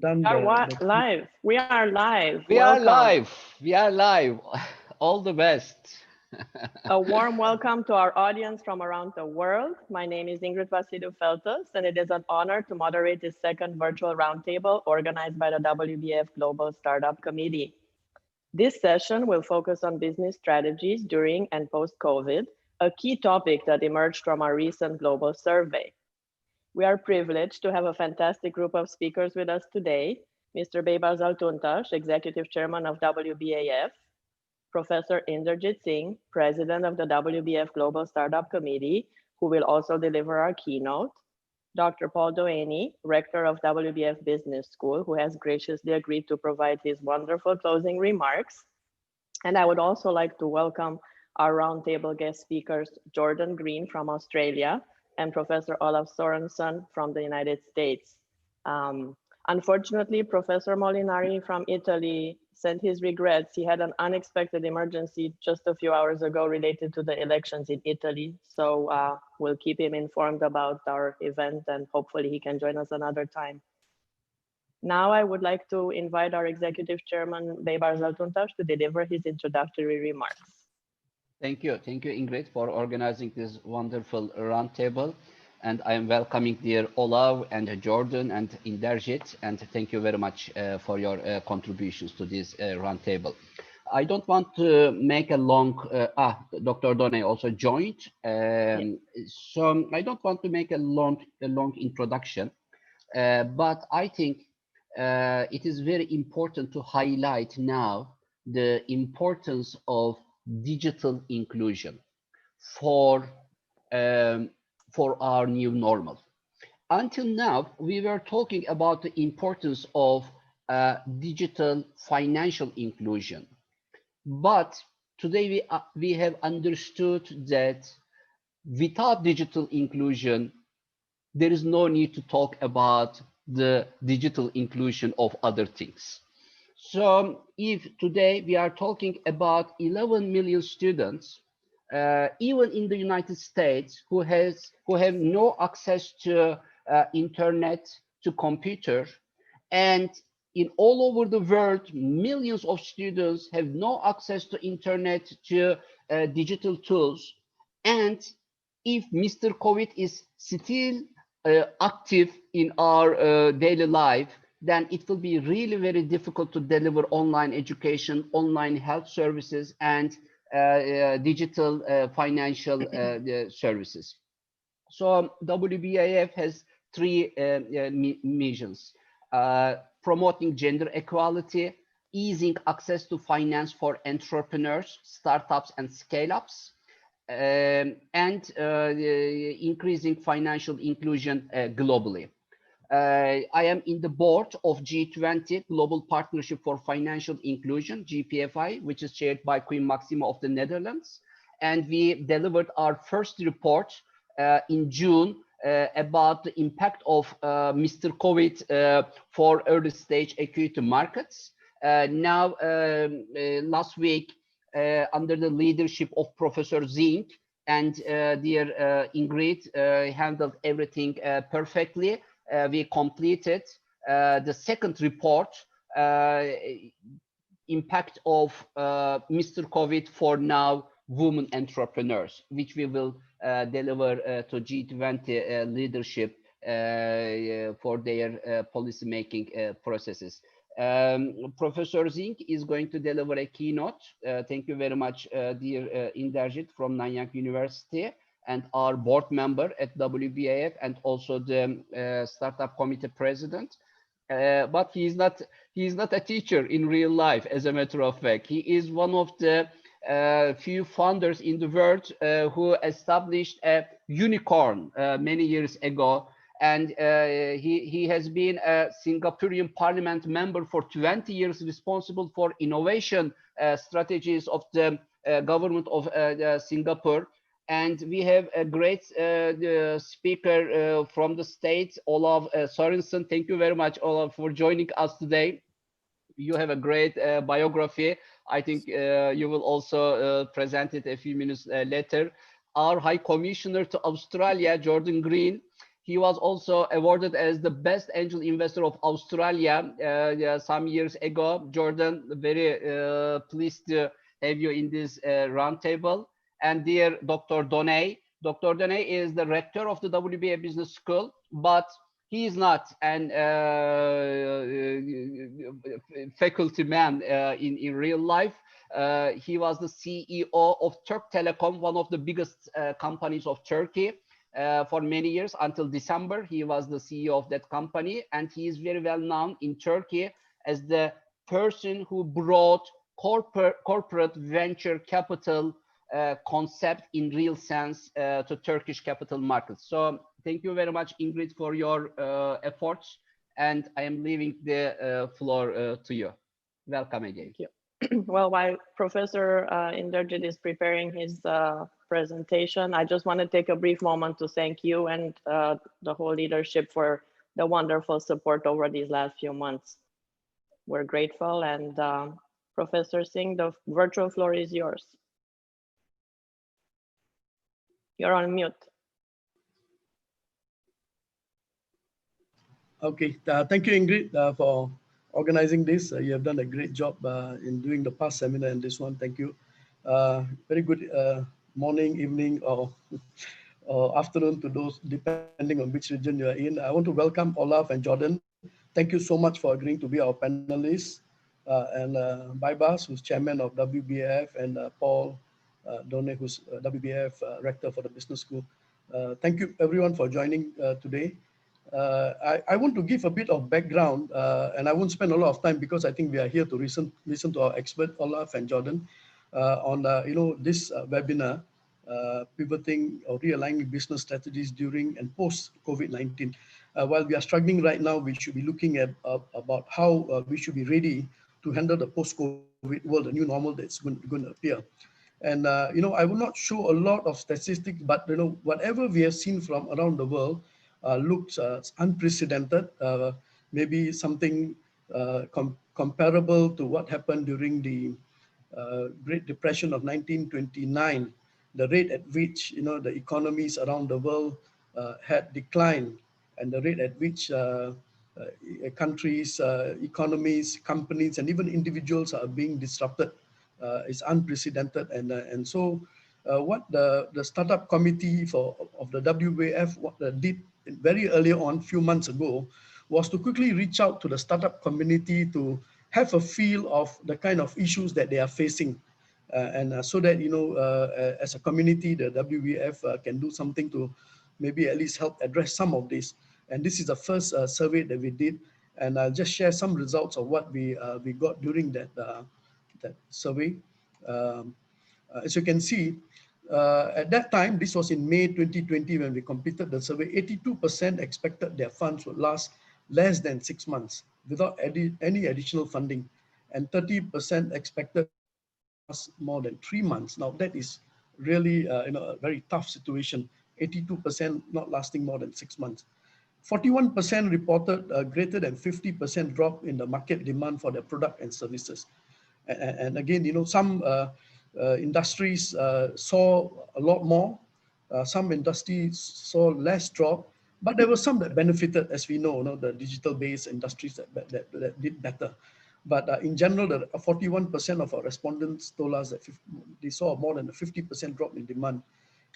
done the Live. We are live. We are Welcome. live. We are live. All the best. A warm welcome to our audience from around the world. My name is Ingrid Vasiliu, and it is an honor to moderate this second virtual roundtable organized by the WBAF Global Startup Committee. This session will focus on business strategies during and post-COVID, a key topic that emerged from our recent global survey. We are privileged to have a fantastic group of speakers with us today. Mr. Baybars Altuntas, Executive Chairman of WBAF, Professor Inderjit Singh, President of the WBAF Global Startup Committee, who will also deliver our keynote, Dr. Paul Doany, Rector of WBAF Business School, who has graciously agreed to provide his wonderful closing remarks. And I would also like to welcome our roundtable guest speakers, Jordan Green from Australia, and Professor Olav Sorenson from the United States. Unfortunately, Professor Molinari from Italy sent his regrets. He had an unexpected emergency just a few hours ago related to the elections in Italy. So we'll keep him informed about our event and hopefully he can join us another time. Now I would like to invite our Executive Chairman, Baybars Altuntas, to deliver his introductory remarks. Thank you, Ingrid, for organizing this wonderful roundtable. And I am welcoming dear Olav and Jordan and Inderjit, and thank you very much for your contributions to this roundtable. I don't want to make a long, Dr. Doany also joined, so I don't want to make a long introduction, but I think it is very important to highlight now the importance of digital inclusion for our new normal. Until now, we were talking about the importance of digital financial inclusion, but today we have understood that without digital inclusion, there is no need to talk about the digital inclusion of other things. So if today we are talking about 11 million students, even in the United States, who have no access to internet, to computer, and in all over the world, millions of students have no access to internet, to digital tools. And if Mr. COVID is still active in our daily life, then it will be really very difficult to deliver online education, online health services, and digital financial services. So WBAF has three missions: promoting gender equality, easing access to finance for entrepreneurs, startups, and scale-ups, and increasing financial inclusion globally. I am in the board of G20 Global Partnership for Financial Inclusion, GPFI, which is chaired by Queen Maxima of the Netherlands. And we delivered our first report in June about the impact of Mr. COVID for early stage equity markets. Now, last week, under the leadership of Professor Singh and dear Ingrid, handled everything perfectly. We completed the second report, impact of Mr. COVID for now women entrepreneurs, which we will deliver to G20 leadership for their policy making processes. Professor Singh is going to deliver a keynote. Thank you very much, dear Inderjit from Nanyang University, and our board member at WBAF, and also the startup committee president. But he is not a teacher in real life, as a matter of fact. He is one of the few founders in the world who established a unicorn many years ago. And he has been a Singaporean parliament member for 20 years, responsible for innovation strategies of the government of Singapore. And we have a great speaker from the States, Olav Sorenson. Thank you very much, Olav, for joining us today. You have a great biography. I think you will also present it a few minutes later. Our High Commissioner to Australia, Jordan Green, He was also awarded as the best angel investor of Australia yeah, some years ago. Jordan, very pleased to have you in this roundtable. And dear Dr. Doany. Dr. Doany is the rector of the WBA Business School, but he is not an faculty man in real life. He was the CEO of Turk Telecom, one of the biggest companies of Turkey. For many years until December, he was the CEO of that company, and he is very well known in Turkey as the person who brought corporate venture capital concept in real sense to Turkish capital markets. So thank you very much, Ingrid, for your efforts, and I am leaving the floor to you. Welcome again. Thank you. Well, while Professor Inderjit is preparing his presentation, I just want to take a brief moment to thank you and the whole leadership for the wonderful support over these last few months. We're grateful, and Professor Singh, the virtual floor is yours. You're on mute. Okay, thank you, Ingrid, for organizing this. You have done a great job in doing the past seminar and this one. Thank you. Very good morning, evening, or afternoon to those, depending on which region you are in. I want to welcome Olav and Jordan. Thank you so much for agreeing to be our panelists. And Baybars, who's chairman of WBAF, and Paul Doany, who's WBAF Rector for the Business School. Thank you, everyone, for joining today. I want to give a bit of background, and I won't spend a lot of time because I think we are here to listen to our expert, Olav and Jordan, on this webinar, pivoting or realigning business strategies during and post COVID-19. While we are struggling right now, we should be looking at about how we should be ready to handle the post-COVID world, the new normal that's going to appear. And I will not show a lot of statistics, but whatever we have seen from around the world looks unprecedented. Maybe something comparable to what happened during the Great Depression of 1929. The rate at which the economies around the world had declined, and the rate at which countries, economies, companies, and even individuals are being disrupted is unprecedented. And so what the startup committee of the WBAF did very early on, few months ago, was to quickly reach out to the startup community to have a feel of the kind of issues that they are facing. So that, as a community, the WBAF can do something to maybe at least help address some of this. And this is the first survey that we did. And I'll just share some results of what we got during that survey. As you can see, at that time, this was in May 2020 when we completed the survey, 82% expected their funds would last less than 6 months without any additional funding, and 30% expected more than 3 months. Now that is really a very tough situation. 82% not lasting more than 6 months. 41% reported a greater than 50% drop in the market demand for their product and services. And again, some industries saw a lot more. Some industries saw less drop, but there were some that benefited, as we know, the digital-based industries that did better. But in general, 41% of our respondents told us that they saw more than a 50% drop in demand.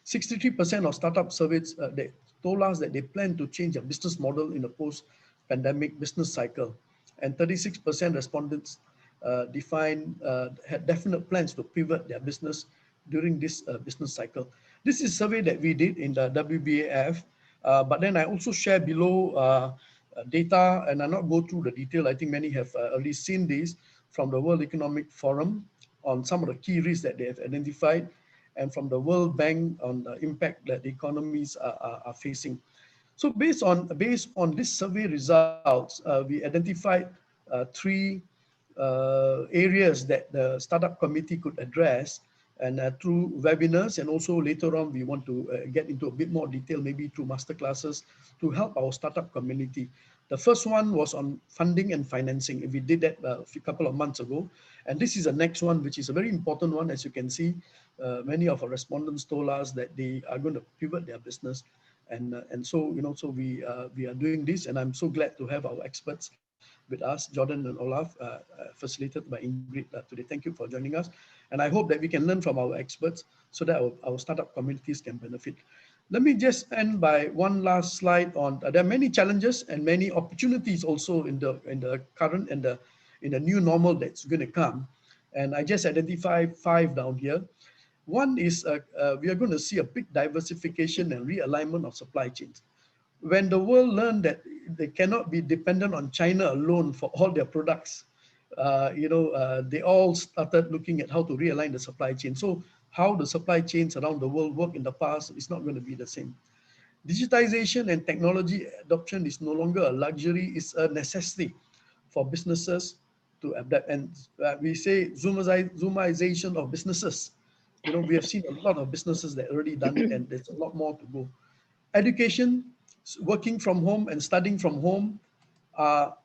63% of startup surveys they told us that they plan to change their business model in a post-pandemic business cycle. And 36% respondents had definite plans to pivot their business during this business cycle. This is a survey that we did in the WBAF, but then I also share below data, and I'll not go through the detail. I think many have already seen this from the World Economic Forum on some of the key risks that they have identified, and from the World Bank on the impact that the economies are facing. So based on this survey results, we identified 3 areas that the startup committee could address, and through webinars, and also later on we want to get into a bit more detail, maybe through masterclasses, to help our startup community. The first one was on funding and financing. We did that a couple of months ago, and this is the next one, which is a very important one. As you can see, many of our respondents told us that they are going to pivot their business. And so, so we are doing this, and I'm so glad to have our experts with us, Jordan and Olav, facilitated by Ingrid today. Thank you for joining us. And I hope that we can learn from our experts so that our startup communities can benefit. Let me just end by one last slide on, there are many challenges and many opportunities also in the current and in the new normal that's going to come. And I just identified 5 down here. One is we are going to see a big diversification and realignment of supply chains. When the world learned that they cannot be dependent on China alone for all their products, they all started looking at how to realign the supply chain. So how the supply chains around the world work in the past is not going to be the same. Digitization and technology adoption is no longer a luxury, it's a necessity for businesses to adapt. And we say Zoomization of businesses. We have seen a lot of businesses that already done it, and there's a lot more to go. Education, working from home and studying from home are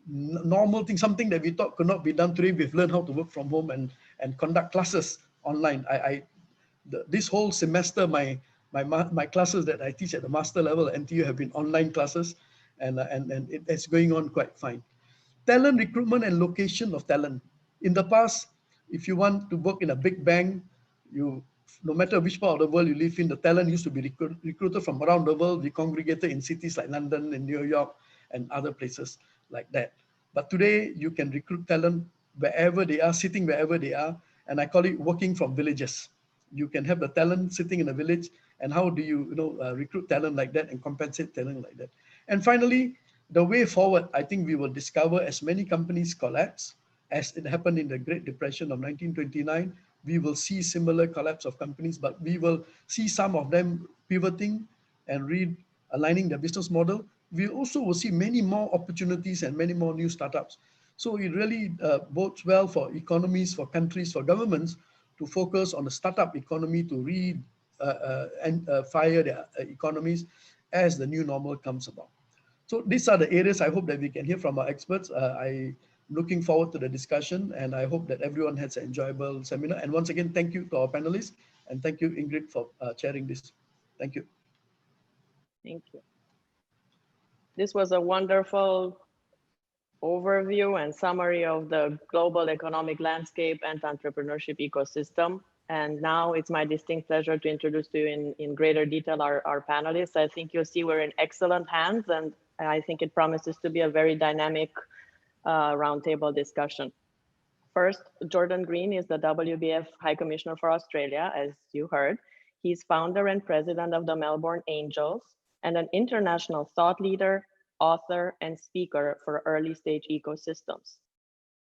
normal thing, something that we thought could not be done today. We've learned how to work from home and conduct classes online. This whole semester, my classes that I teach at the master level at NTU have been online classes, and it's going on quite fine. Talent recruitment and location of talent. In the past, if you want to work in a big bank, no matter which part of the world you live in, the talent used to be recruited from around the world. We congregated in cities like London and New York and other places like that. But today, you can recruit talent wherever they are, sitting wherever they are, and I call it working from villages. You can have the talent sitting in a village, and how do you, recruit talent like that and compensate talent like that? And finally, the way forward, I think we will discover as many companies collapse as it happened in the Great Depression of 1929. We will see similar collapse of companies, but we will see some of them pivoting and realigning their business model. We also will see many more opportunities and many more new startups. So it really bodes well for economies, for countries, for governments to focus on the startup economy to fire their economies as the new normal comes about. So these are the areas I hope that we can hear from our experts. I'm looking forward to the discussion, and I hope that everyone has an enjoyable seminar. And once again, thank you to our panelists, and thank you, Ingrid, for chairing this. Thank you. Thank you. This was a wonderful overview and summary of the global economic landscape and entrepreneurship ecosystem. And now it's my distinct pleasure to introduce to you in greater detail our panelists. I think you'll see we're in excellent hands, and I think it promises to be a very dynamic roundtable discussion. First, Jordan Green is the WBAF High Commissioner for Australia, as you heard. He's founder and president of the Melbourne Angels and an international thought leader, author, and speaker for early stage ecosystems.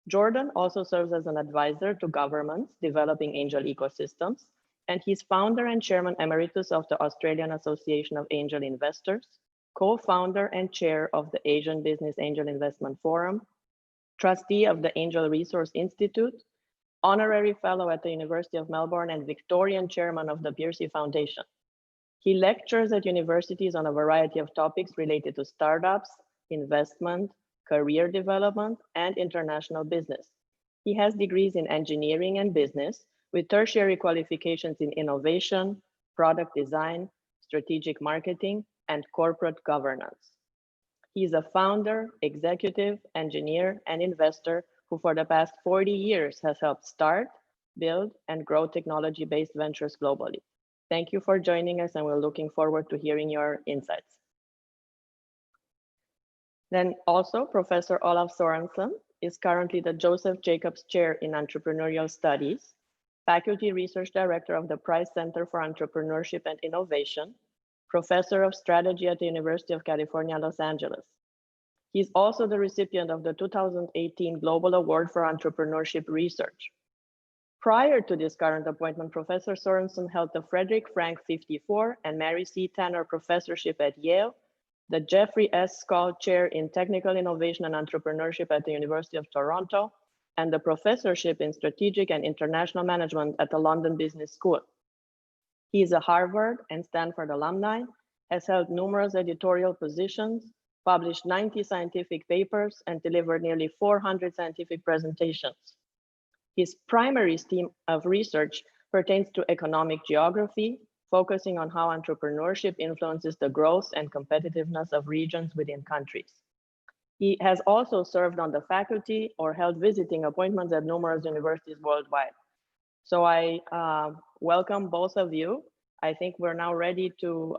Jordan also serves as an advisor to governments developing angel ecosystems, and he's founder and chairman emeritus of the Australian Association of Angel Investors, co-founder and chair of the Asian Business Angel Investment Forum, trustee of the Angel Resource Institute, honorary fellow at the University of Melbourne, and Victorian chairman of the Piercy Foundation. He lectures at universities on a variety of topics related to startups, investment, career development, and international business. He has degrees in engineering and business with tertiary qualifications in innovation, product design, strategic marketing, and corporate governance. He's a founder, executive, engineer, and investor who for the past 40 years has helped start, build, and grow technology-based ventures globally. Thank you for joining us, and we're looking forward to hearing your insights. Then also, Professor Olav Sorenson is currently the Joseph Jacobs Chair in Entrepreneurial Studies, Faculty Research Director of the Price Center for Entrepreneurship and Innovation, Professor of Strategy at the University of California, Los Angeles. He's also the recipient of the 2018 Global Award for Entrepreneurship Research. Prior to this current appointment, Professor Sorenson held the Frederick Frank 54 and Mary C. Tanner Professorship at Yale, the Jeffrey S. Skoll Chair in Technical Innovation and Entrepreneurship at the University of Toronto, and the Professorship in Strategic and International Management at the London Business School. He is a Harvard and Stanford alumni, has held numerous editorial positions, published 90 scientific papers, and delivered nearly 400 scientific presentations. His primary stream of research pertains to economic geography, focusing on how entrepreneurship influences the growth and competitiveness of regions within countries. He has also served on the faculty or held visiting appointments at numerous universities worldwide. So I welcome both of you. I think we're now ready to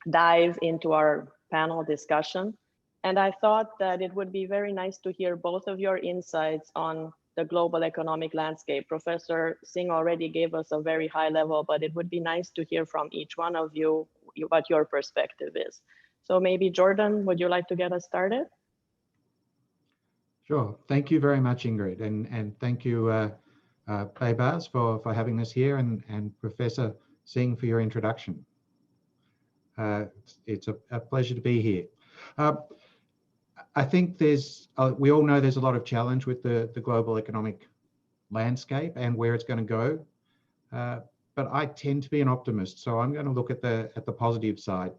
dive into our panel discussion. And I thought that it would be very nice to hear both of your insights on the global economic landscape. Professor Singh already gave us a very high level, but it would be nice to hear from each one of you what your perspective is. So maybe Jordan, would you like to get us started? Sure. Thank you very much, Ingrid. And thank you, Baybars, for having us here, and Professor Singh for your introduction. It's a pleasure to be here. I think we all know there's a lot of challenge with the global economic landscape and where it's going to go. But I tend to be an optimist, so I'm going to look at the positive side.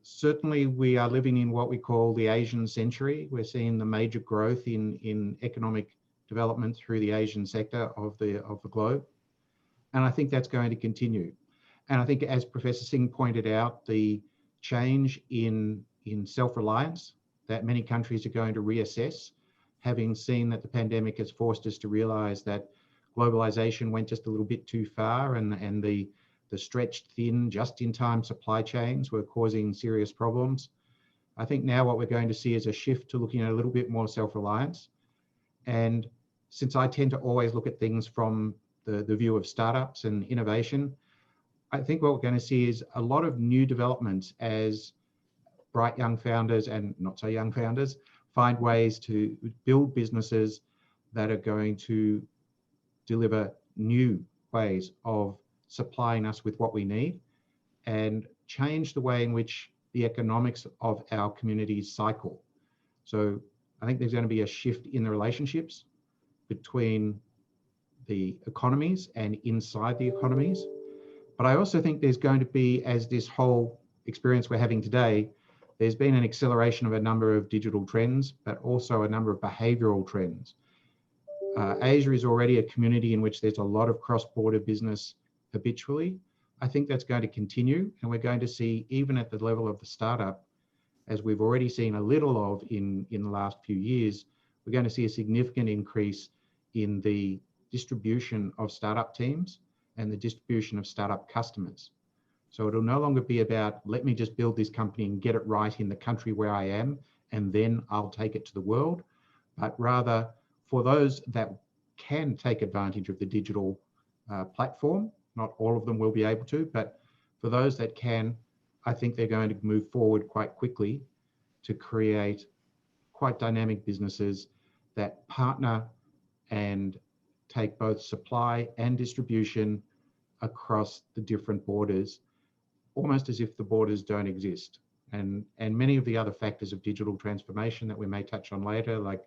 Certainly, we are living in what we call the Asian century. We're seeing the major growth in economic development through the Asian sector of the globe, and I think that's going to continue. And I think, as Professor Singh pointed out, the change in self-reliance that many countries are going to reassess, having seen that the pandemic has forced us to realize that globalization went just a little bit too far, and the stretched thin just-in-time supply chains were causing serious problems. I think now what we're going to see is a shift to looking at a little bit more self-reliance. And since I tend to always look at things from the view of startups and innovation, I think what we're going to see is a lot of new developments as bright young founders and not so young founders find ways to build businesses that are going to deliver new ways of supplying us with what we need and change the way in which the economics of our communities cycle. So I think there's going to be a shift in the relationships between the economies and inside the economies. But I also think there's going to be, as this whole experience we're having today, there's been an acceleration of a number of digital trends, but also a number of behavioral trends. Asia is already a community in which there's a lot of cross-border business habitually. I think that's going to continue, and we're going to see, even at the level of the startup, as we've already seen a little of in the last few years, we're going to see a significant increase in the distribution of startup teams and the distribution of startup customers. So it'll no longer be about, let me just build this company and get it right in the country where I am, and then I'll take it to the world. But rather, for those that can take advantage of the digital platform, not all of them will be able to, but for those that can, I think they're going to move forward quite quickly to create quite dynamic businesses that partner and take both supply and distribution across the different borders, almost as if the borders don't exist. And many of the other factors of digital transformation that we may touch on later, like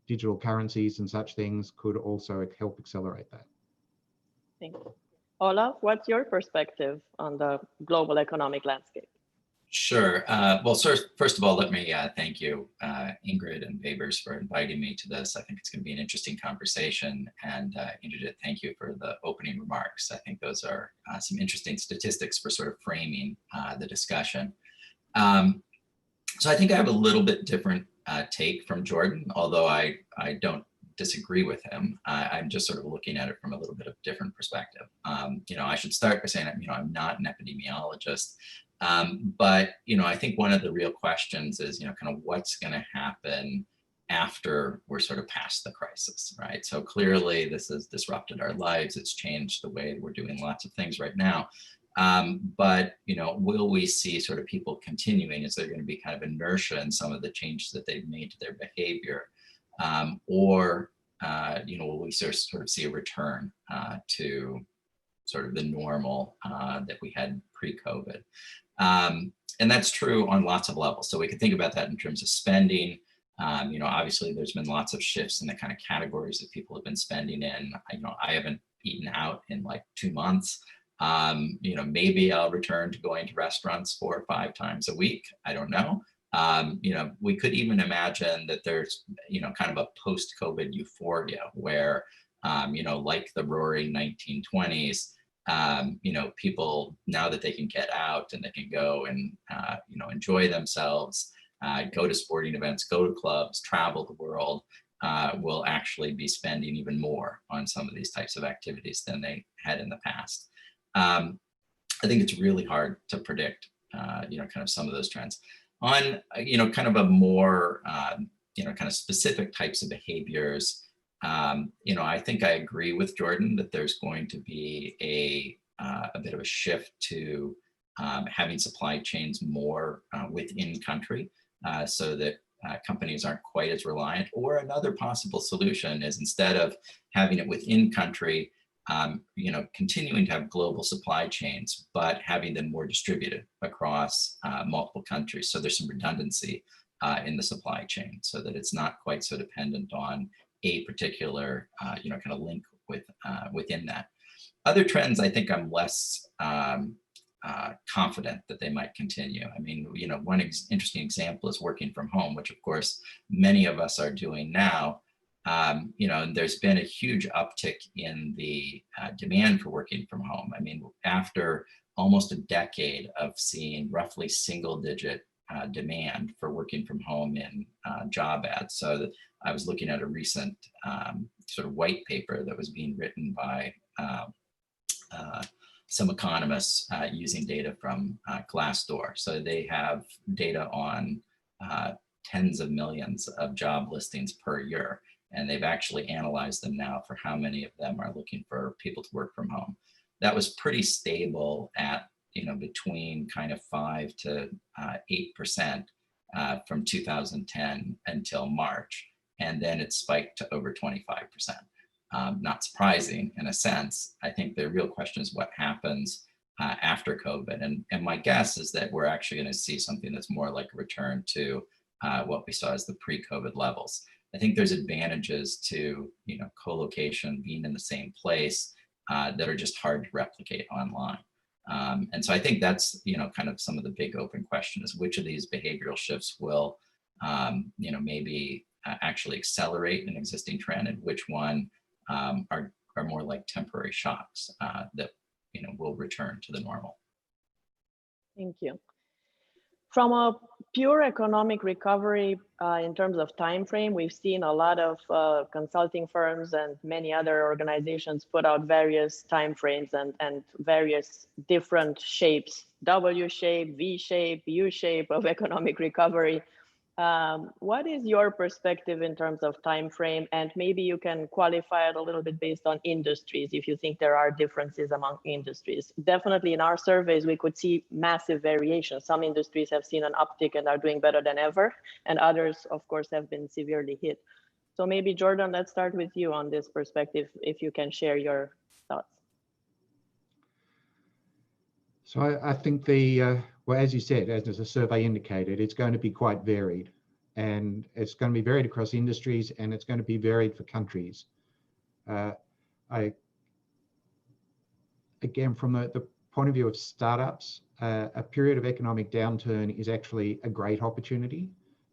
digital currencies and such things, could also help accelerate that. Thank you. Olav, what's your perspective on the global economic landscape? Sure. Well, first of all, let me thank you, Ingrid and Baybars, for inviting me to this. I think it's going to be an interesting conversation. And Inderjit, thank you for the opening remarks. I think those are some interesting statistics for sort of framing the discussion. So I think I have a little bit different take from Jordan, although I don't disagree with him. I'm just sort of looking at it from a little bit of different perspective. I should start by saying, I'm not an epidemiologist. But, I think one of the real questions is, kind of what's going to happen after we're sort of past the crisis, right? So clearly this has disrupted our lives. It's changed the way we're doing lots of things right now. But, will we see sort of people continuing? Is there going to be kind of inertia in some of the changes that they've made to their behavior? Or will we sort of see a return to sort of the normal that we had pre-COVID? And that's true on lots of levels. So we can think about that in terms of spending. Obviously there's been lots of shifts in the kind of categories that people have been spending in. I haven't eaten out in like 2 months. Maybe I'll return to going to restaurants 4 or 5 times a week. I don't know. We could even imagine that there's, kind of a post-COVID euphoria where like the roaring 1920s. People, now that they can get out and they can go and, enjoy themselves, go to sporting events, go to clubs, travel the world, will actually be spending even more on some of these types of activities than they had in the past. I think it's really hard to predict, kind of some of those trends. On, kind of a more, kind of specific types of behaviors, I think I agree with Jordan that there's going to be a bit of a shift to having supply chains more within country, so that companies aren't quite as reliant. Or another possible solution is, instead of having it within country, continuing to have global supply chains, but having them more distributed across multiple countries. So there's some redundancy in the supply chain, so that it's not quite so dependent on a particular, kind of link within that. Other trends, I think I'm less confident that they might continue. I mean, one interesting example is working from home, which of course many of us are doing now. And there's been a huge uptick in the demand for working from home. I mean, after almost a decade of seeing roughly single-digit demand for working from home in job ads. So I was looking at a recent sort of white paper that was being written by some economists using data from Glassdoor. So they have data on tens of millions of job listings per year. And they've actually analyzed them now for how many of them are looking for people to work from home. That was pretty stable at, between kind of 5 to 8% from 2010 until March. And then it spiked to over 25%. Not surprising in a sense. I think the real question is what happens after COVID. And my guess is that we're actually going to see something that's more like a return to what we saw as the pre-COVID levels. I think there's advantages to, co-location, being in the same place, that are just hard to replicate online. And so I think that's, kind of some of the big open question is, which of these behavioral shifts will, maybe actually accelerate an existing trend, and which one are more like temporary shocks that, will return to the normal. Thank you. From a pure economic recovery, in terms of time frame, we've seen a lot of consulting firms and many other organizations put out various time frames and various different shapes, W shape, V shape, U shape of economic recovery. What is your perspective in terms of time frame? And maybe you can qualify it a little bit based on industries, if you think there are differences among industries. Definitely in our surveys, we could see massive variation. Some industries have seen an uptick and are doing better than ever, and others, of course, have been severely hit. So maybe Jordan, let's start with you on this perspective, if you can share your thoughts. So I think well, as you said, as the survey indicated, it's going to be quite varied, and it's going to be varied across industries, and it's going to be varied for countries. Again, from the point of view of startups, a period of economic downturn is actually a great opportunity.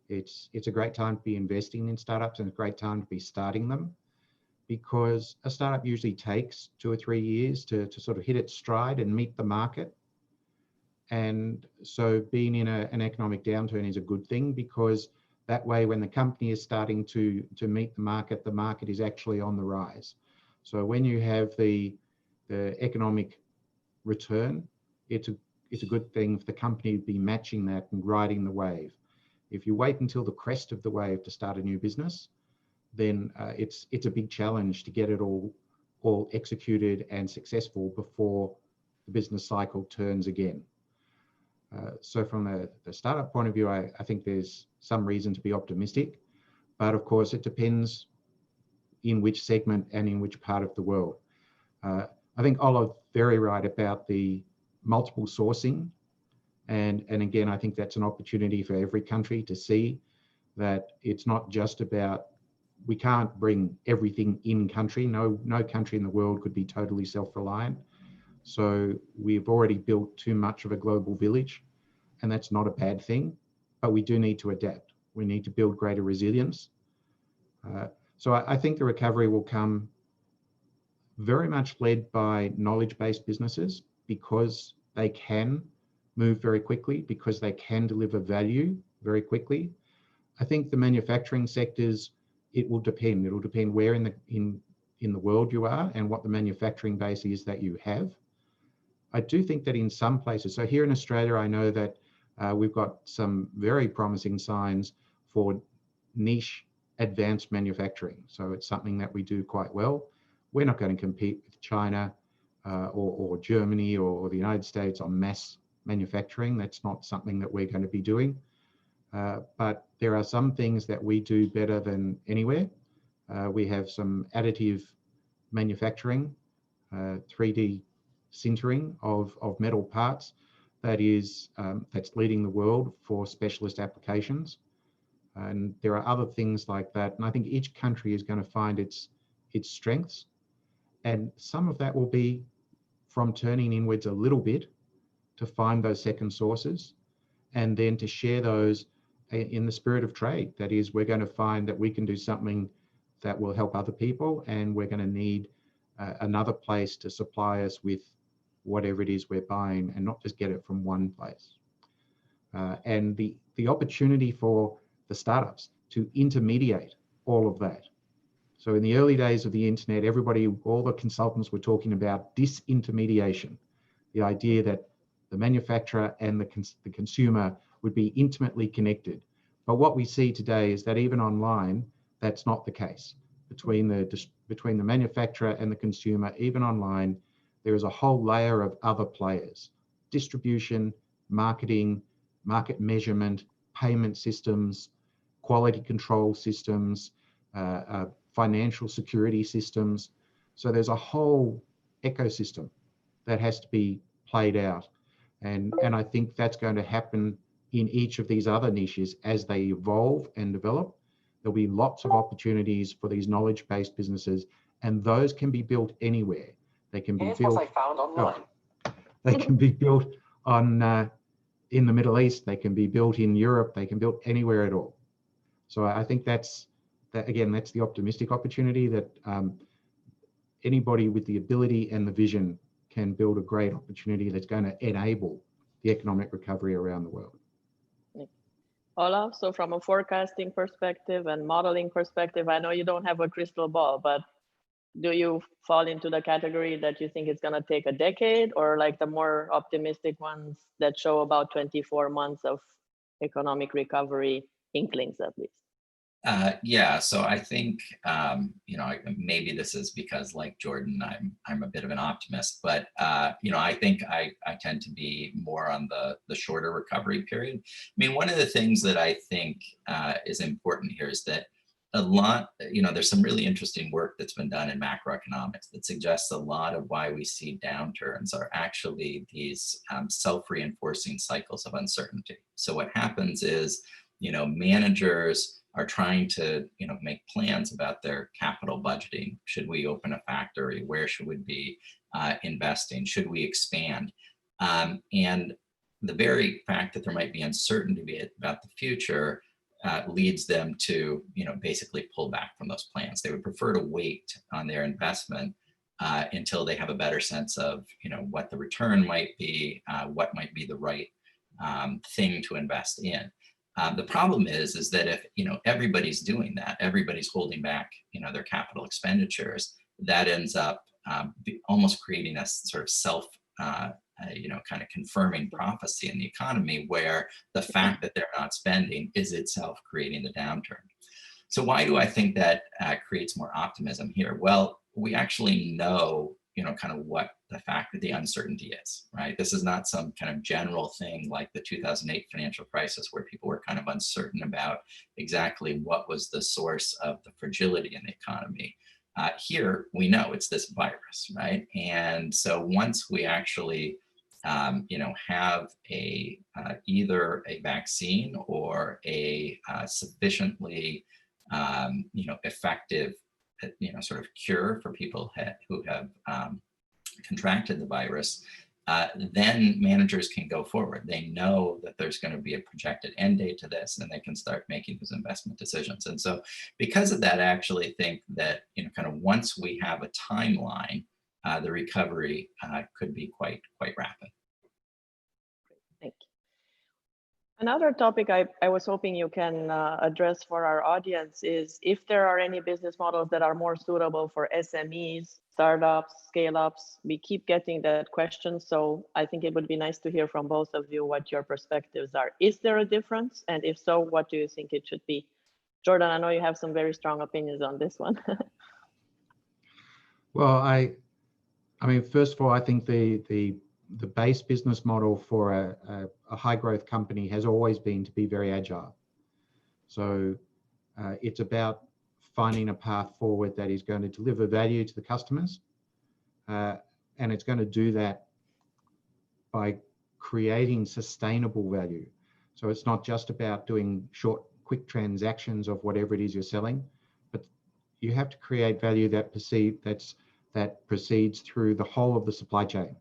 It's a great time to be investing in startups, and a great time to be starting them, because a startup usually takes 2 or 3 years to sort of hit its stride and meet the market. And so being in an economic downturn is a good thing, because that way, when the company is starting to meet the market is actually on the rise. So when you have the economic return, it's a good thing for the company to be matching that and riding the wave. If you wait until the crest of the wave to start a new business, then it's a big challenge to get it all executed and successful before the business cycle turns again. So from the startup point of view, I think there's some reason to be optimistic, but of course it depends in which segment and in which part of the world. I think Olav's very right about the multiple sourcing, and again, I think that's an opportunity for every country to see that it's not just about, we can't bring everything in country. No country in the world could be totally self-reliant. So we've already built too much of a global village, and that's not a bad thing, but we do need to adapt. We need to build greater resilience. So I think the recovery will come very much led by knowledge-based businesses because they can move very quickly, because they can deliver value very quickly. I think the manufacturing sectors, it will depend. It'll depend where in the world you are and what the manufacturing base is that you have. I do think that in some places, so here in Australia, I know that we've got some very promising signs for niche advanced manufacturing. So it's something that we do quite well. We're not going to compete with China or Germany or the United States on mass manufacturing. That's not something that we're going to be doing. But there are some things that we do better than anywhere. We have some additive manufacturing, 3D sintering of metal parts that's leading the world for specialist applications. And there are other things like that. And I think each country is going to find its strengths. And some of that will be from turning inwards a little bit to find those second sources and then to share those in the spirit of trade. That is, we're going to find that we can do something that will help other people, and we're going to need another place to supply us with whatever it is we're buying, and not just get it from one place. And the opportunity for the startups to intermediate all of that. So in the early days of the internet, all the consultants were talking about disintermediation, the idea that the manufacturer and the consumer would be intimately connected. But what we see today is that even online, that's not the case. Between the manufacturer and the consumer, even online, there is a whole layer of other players: distribution, marketing, market measurement, payment systems, quality control systems, financial security systems. So there's a whole ecosystem that has to be played out. And I think that's going to happen in each of these other niches as they evolve and develop. There'll be lots of opportunities for these knowledge-based businesses, and those can be built anywhere. They can be built. What I found online. They can be built in the Middle East. They can be built in Europe. They can be built anywhere at all. So I think that's the optimistic opportunity, that anybody with the ability and the vision can build a great opportunity that's going to enable the economic recovery around the world. Olav, so from a forecasting perspective and modeling perspective, I know you don't have a crystal ball, but do you fall into the category that you think it's going to take a decade, or like the more optimistic ones that show about 24 months of economic recovery, inklings at least? Yeah, so I think, maybe this is because, like Jordan, I'm a bit of an optimist, but, I think I tend to be more on the shorter recovery period. I mean, one of the things that I think is important here is that there's some really interesting work that's been done in macroeconomics that suggests a lot of why we see downturns are actually these self-reinforcing cycles of uncertainty. So what happens is, managers are trying to, make plans about their capital budgeting. Should we open a factory? Where should we be investing? Should we expand? And the very fact that there might be uncertainty about the future leads them to, basically pull back from those plans. They would prefer to wait on their investment until they have a better sense of, what the return might be, what might be the right thing to invest in. The problem is that if everybody's doing that, everybody's holding back their capital expenditures, that ends up almost creating a sort of self kind of confirming prophecy in the economy, where the fact that they're not spending is itself creating the downturn. So why do I think that creates more optimism here? Well, we actually know kind of what the fact that the uncertainty is, right? This is not some kind of general thing like the 2008 financial crisis, where people were kind of uncertain about exactly what was the source of the fragility in the economy. Here, we know it's this virus, right? And so once we actually, have either a vaccine or a sufficiently, effective sort of cure for people who have contracted the virus, then managers can go forward. They know that there's going to be a projected end date to this, and they can start making those investment decisions. And so because of that, I actually think that, kind of once we have a timeline, the recovery could be quite rapid. Thank you. Another topic I was hoping you can address for our audience is if there are any business models that are more suitable for SMEs, startups, scale-ups. We keep getting that question, so I think it would be nice to hear from both of you what your perspectives are. Is there a difference? And if so, what do you think it should be? Jordan, I know you have some very strong opinions on this one. Well, I mean, first of all, I think the base business model for a high growth company has always been to be very agile. So it's about finding a path forward that is going to deliver value to the customers. And it's going to do that by creating sustainable value. So it's not just about doing short, quick transactions of whatever it is you're selling, but you have to create value that proceeds through the whole of the supply chain.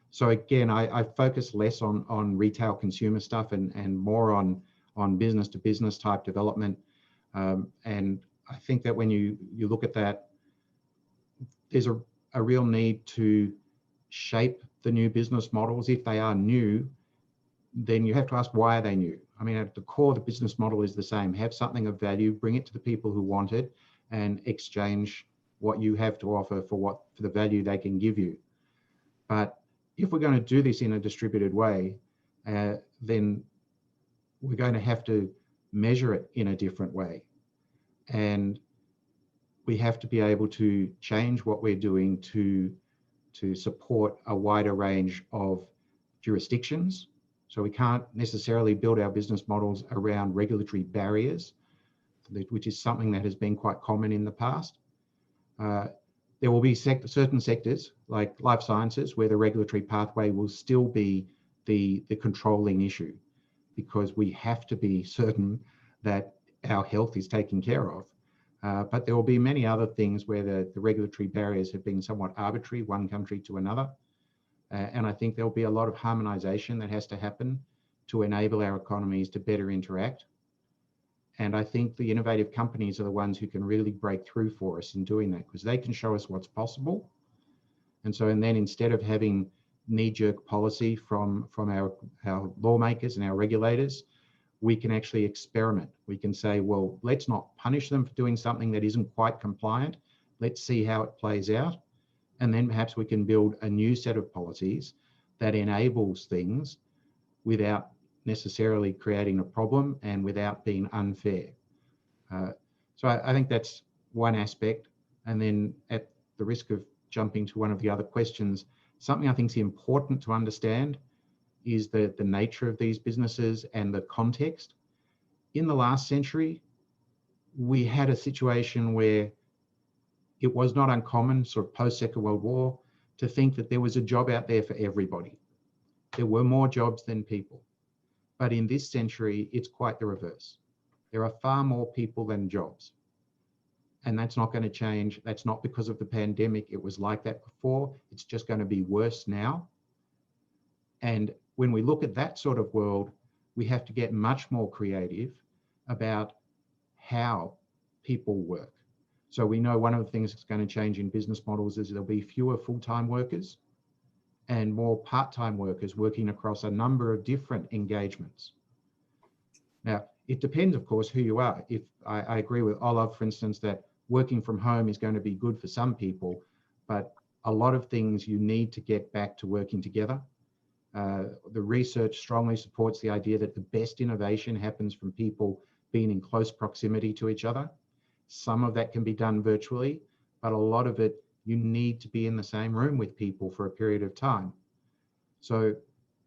So again, I focus less on retail consumer stuff and more on business to business type development. And I think that when you look at that, there's a real need to shape the new business models. If they are new, then you have to ask, why are they new? I mean, at the core, the business model is the same. Have something of value, bring it to the people who want it, and exchange what you have to offer for the value they can give you. But if we're going to do this in a distributed way, then we're going to have to measure it in a different way. And we have to be able to change what we're doing to support a wider range of jurisdictions. So we can't necessarily build our business models around regulatory barriers, which is something that has been quite common in the past. There will be certain sectors like life sciences where the regulatory pathway will still be the controlling issue, because we have to be certain that our health is taken care of. But there will be many other things where the regulatory barriers have been somewhat arbitrary, one country to another. And I think there'll be a lot of harmonization that has to happen to enable our economies to better interact. And I think the innovative companies are the ones who can really break through for us in doing that, because they can show us what's possible. And then instead of having knee-jerk policy from our lawmakers and our regulators, we can actually experiment. We can say, well, let's not punish them for doing something that isn't quite compliant. Let's see how it plays out. And then perhaps we can build a new set of policies that enables things without necessarily creating a problem and without being unfair. So I think that's one aspect. And then at the risk of jumping to one of the other questions, something I think is important to understand is the nature of these businesses and the context. In the last century, we had a situation where it was not uncommon, sort of post-Second World War, to think that there was a job out there for everybody. There were more jobs than people. But in this century, it's quite the reverse. There are far more people than jobs. And that's not going to change. That's not because of the pandemic. It was like that before. It's just going to be worse now. And when we look at that sort of world, we have to get much more creative about how people work. So we know one of the things that's going to change in business models is there'll be fewer full-time workers and more part-time workers working across a number of different engagements. Now, it depends, of course, who you are. If I agree with Olav, for instance, that working from home is going to be good for some people, but a lot of things you need to get back to working together. The research strongly supports the idea that the best innovation happens from people being in close proximity to each other. Some of that can be done virtually, but a lot of it, you need to be in the same room with people for a period of time. So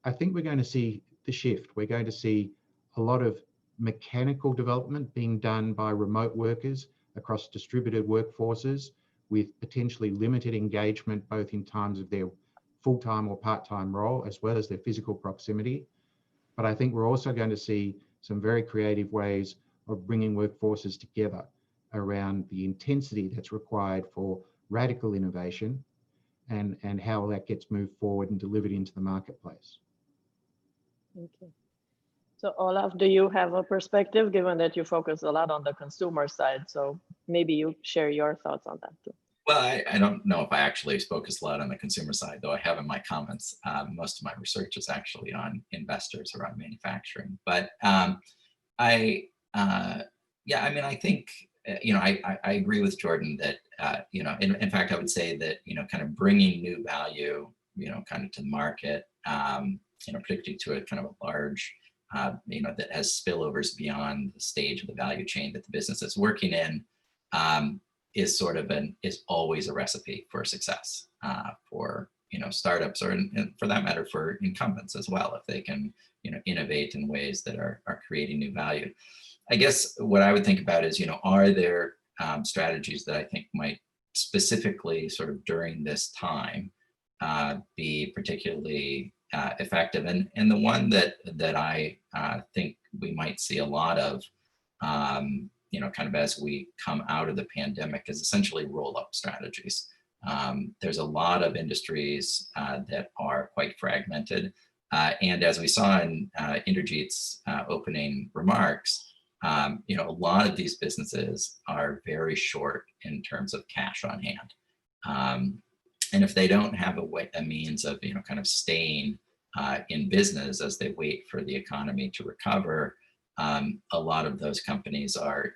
I think we're going to see the shift. We're going to see a lot of mechanical development being done by remote workers across distributed workforces with potentially limited engagement, both in terms of their full-time or part-time role, as well as their physical proximity. But I think we're also going to see some very creative ways of bringing workforces together around the intensity that's required for radical innovation and how that gets moved forward and delivered into the marketplace. Okay. So Olav, do you have a perspective, given that you focus a lot on the consumer side? So maybe you share your thoughts on that too. Well, I don't know if I actually focus a lot on the consumer side, though I have in my comments. Most of my research is actually on investors around manufacturing. But yeah, I mean, I think, I agree with Jordan that, in fact, I would say that, kind of bringing new value, kind of to the market, particularly to a kind of a large, that has spillovers beyond the stage of the value chain that the business is working in, is always a recipe for success for, startups, or for that matter, for incumbents as well, if they can, innovate in ways that are creating new value. I guess what I would think about is, are there strategies that I think might specifically sort of during this time be particularly effective? And the one that I think we might see a lot of, kind of as we come out of the pandemic, is essentially roll-up strategies. There's a lot of industries that are quite fragmented. And as we saw in Inderjit's opening remarks, a lot of these businesses are very short in terms of cash on hand. And if they don't have a means of, kind of staying in business as they wait for the economy to recover, a lot of those companies are,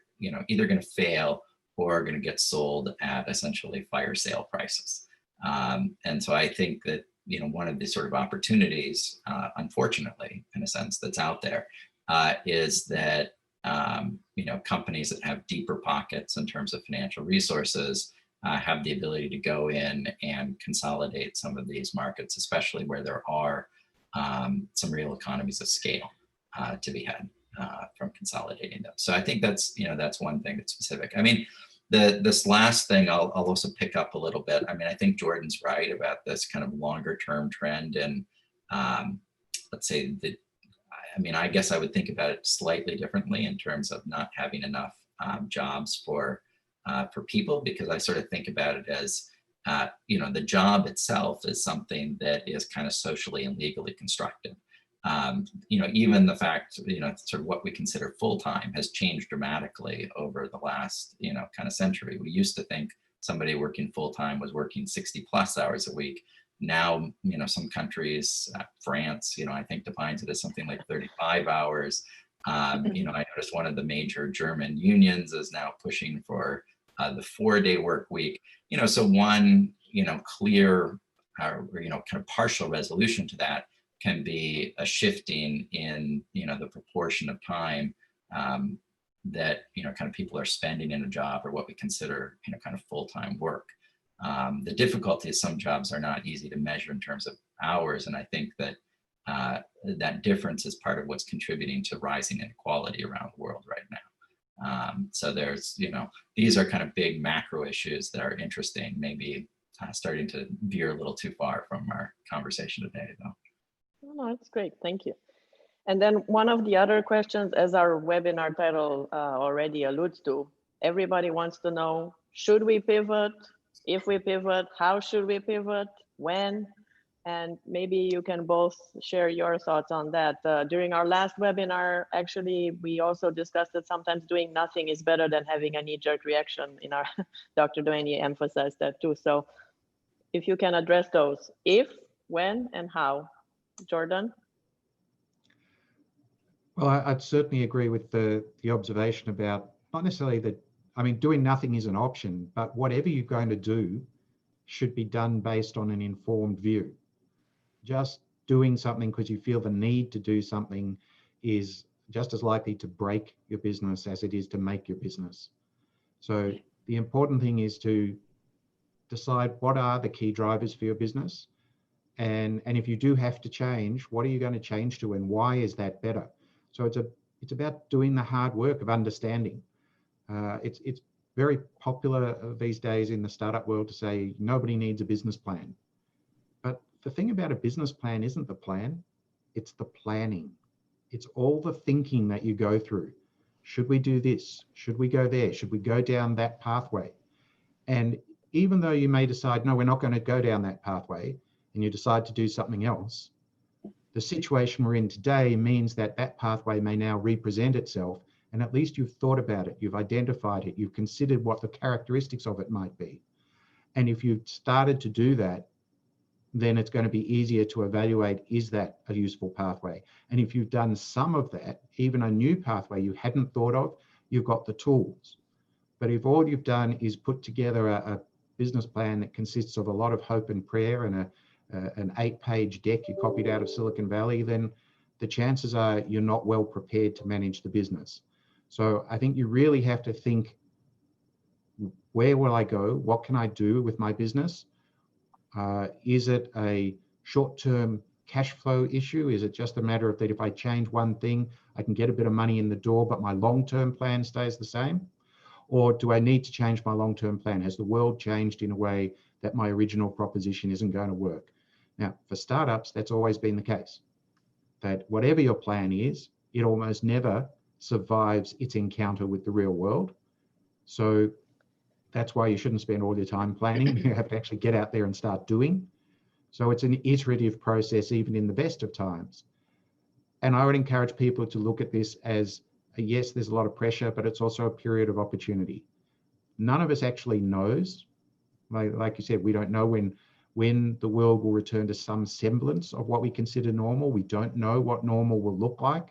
either going to fail or are going to get sold at essentially fire sale prices. And so I think that, one of the sort of opportunities, unfortunately, in a sense, that's out there, is that, companies that have deeper pockets in terms of financial resources have the ability to go in and consolidate some of these markets, especially where there are some real economies of scale to be had from consolidating them. So I think that's, that's one thing that's specific. I mean, this last thing I'll also pick up a little bit. I mean, I think Jordan's right about this kind of longer term trend, and let's say that, I guess I would think about it slightly differently in terms of not having enough jobs for people, because I sort of think about it as, the job itself is something that is kind of socially and legally constructed. Even the fact, sort of what we consider full-time has changed dramatically over the last, kind of century. We used to think somebody working full-time was working 60+ hours a week. Now, some countries, France, I think defines it as something like 35 hours. I noticed one of the major German unions is now pushing for the 4-day work week. So one, clear, kind of partial resolution to that can be a shifting in, the proportion of time that, kind of people are spending in a job, or what we consider, kind of full-time work. The difficulty is some jobs are not easy to measure in terms of hours. And I think that that difference is part of what's contributing to rising inequality around the world right now. So there's, these are kind of big macro issues that are interesting, maybe starting to veer a little too far from our conversation today, though. No, that's great. Thank you. And then one of the other questions, as our webinar title already alludes to, everybody wants to know, should we pivot? If we pivot, how should we pivot? When? And maybe you can both share your thoughts on that. During our last webinar, actually, we also discussed that sometimes doing nothing is better than having a knee-jerk reaction. In our Dr. Doany emphasized that too. So if you can address those, if, when, and how. Jordan? Well, I'd certainly agree with the observation about not necessarily that, doing nothing is an option, but whatever you're going to do should be done based on an informed view. Just doing something because you feel the need to do something is just as likely to break your business as it is to make your business. So the important thing is to decide what are the key drivers for your business. And if you do have to change, what are you going to change to, and why is that better? So it's about doing the hard work of understanding. It's very popular these days in the startup world to say nobody needs a business plan. But the thing about a business plan isn't the plan, it's the planning. It's all the thinking that you go through. Should we do this? Should we go there? Should we go down that pathway? And even though you may decide, no, we're not going to go down that pathway, and you decide to do something else, the situation we're in today means that that pathway may now represent itself, and at least you've thought about it, you've identified it, you've considered what the characteristics of it might be. And if you've started to do that, then it's going to be easier to evaluate, is that a useful pathway? And if you've done some of that, even a new pathway you hadn't thought of, you've got the tools. But if all you've done is put together a business plan that consists of a lot of hope and prayer and an 8-page deck you copied out of Silicon Valley, then the chances are you're not well prepared to manage the business. So I think you really have to think, where will I go? What can I do with my business? Is it a short-term cash flow issue? Is it just a matter of that if I change one thing, I can get a bit of money in the door, but my long-term plan stays the same? Or do I need to change my long-term plan? Has the world changed in a way that my original proposition isn't going to work? Now, for startups, that's always been the case, that whatever your plan is, it almost never survives its encounter with the real world. So that's why you shouldn't spend all your time planning. You have to actually get out there and start doing. So it's an iterative process, even in the best of times. And I would encourage people to look at this as, yes, there's a lot of pressure, but it's also a period of opportunity. None of us actually knows. Like you said, we don't know when the world will return to some semblance of what we consider normal. We don't know what normal will look like.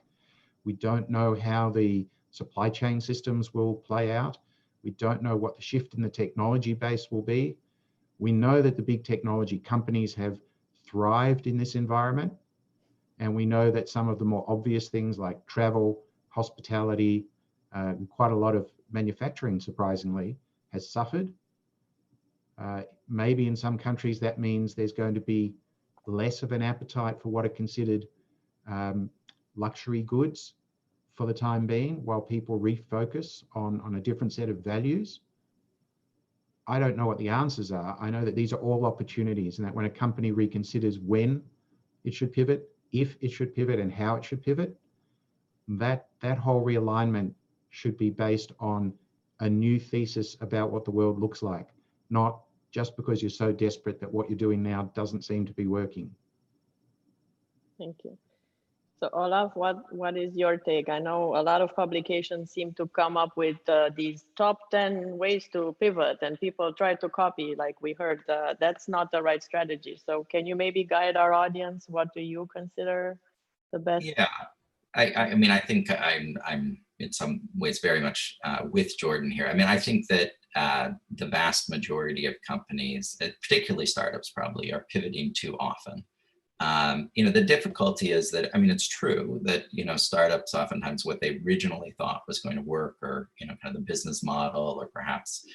We don't know how the supply chain systems will play out. We don't know what the shift in the technology base will be. We know that the big technology companies have thrived in this environment. And we know that some of the more obvious things like travel, hospitality, quite a lot of manufacturing, surprisingly, has suffered. Maybe in some countries that means there's going to be less of an appetite for what are considered luxury goods for the time being, while people refocus on a different set of values. I don't know what the answers are. I know that these are all opportunities, and that when a company reconsiders when it should pivot, if it should pivot, and how it should pivot, that whole realignment should be based on a new thesis about what the world looks like, not just because you're so desperate that what you're doing now doesn't seem to be working. Thank you. So Olav, what is your take? I know a lot of publications seem to come up with these top 10 ways to pivot, and people try to copy, like we heard. That's not the right strategy. So can you maybe guide our audience? What do you consider the best? Yeah, I mean, I think I'm in some ways very much with Jordan here. I mean, I think that the vast majority of companies, particularly startups probably, are pivoting too often. The difficulty is that, I mean, it's true that, startups oftentimes what they originally thought was going to work, or, kind of the business model, or perhaps,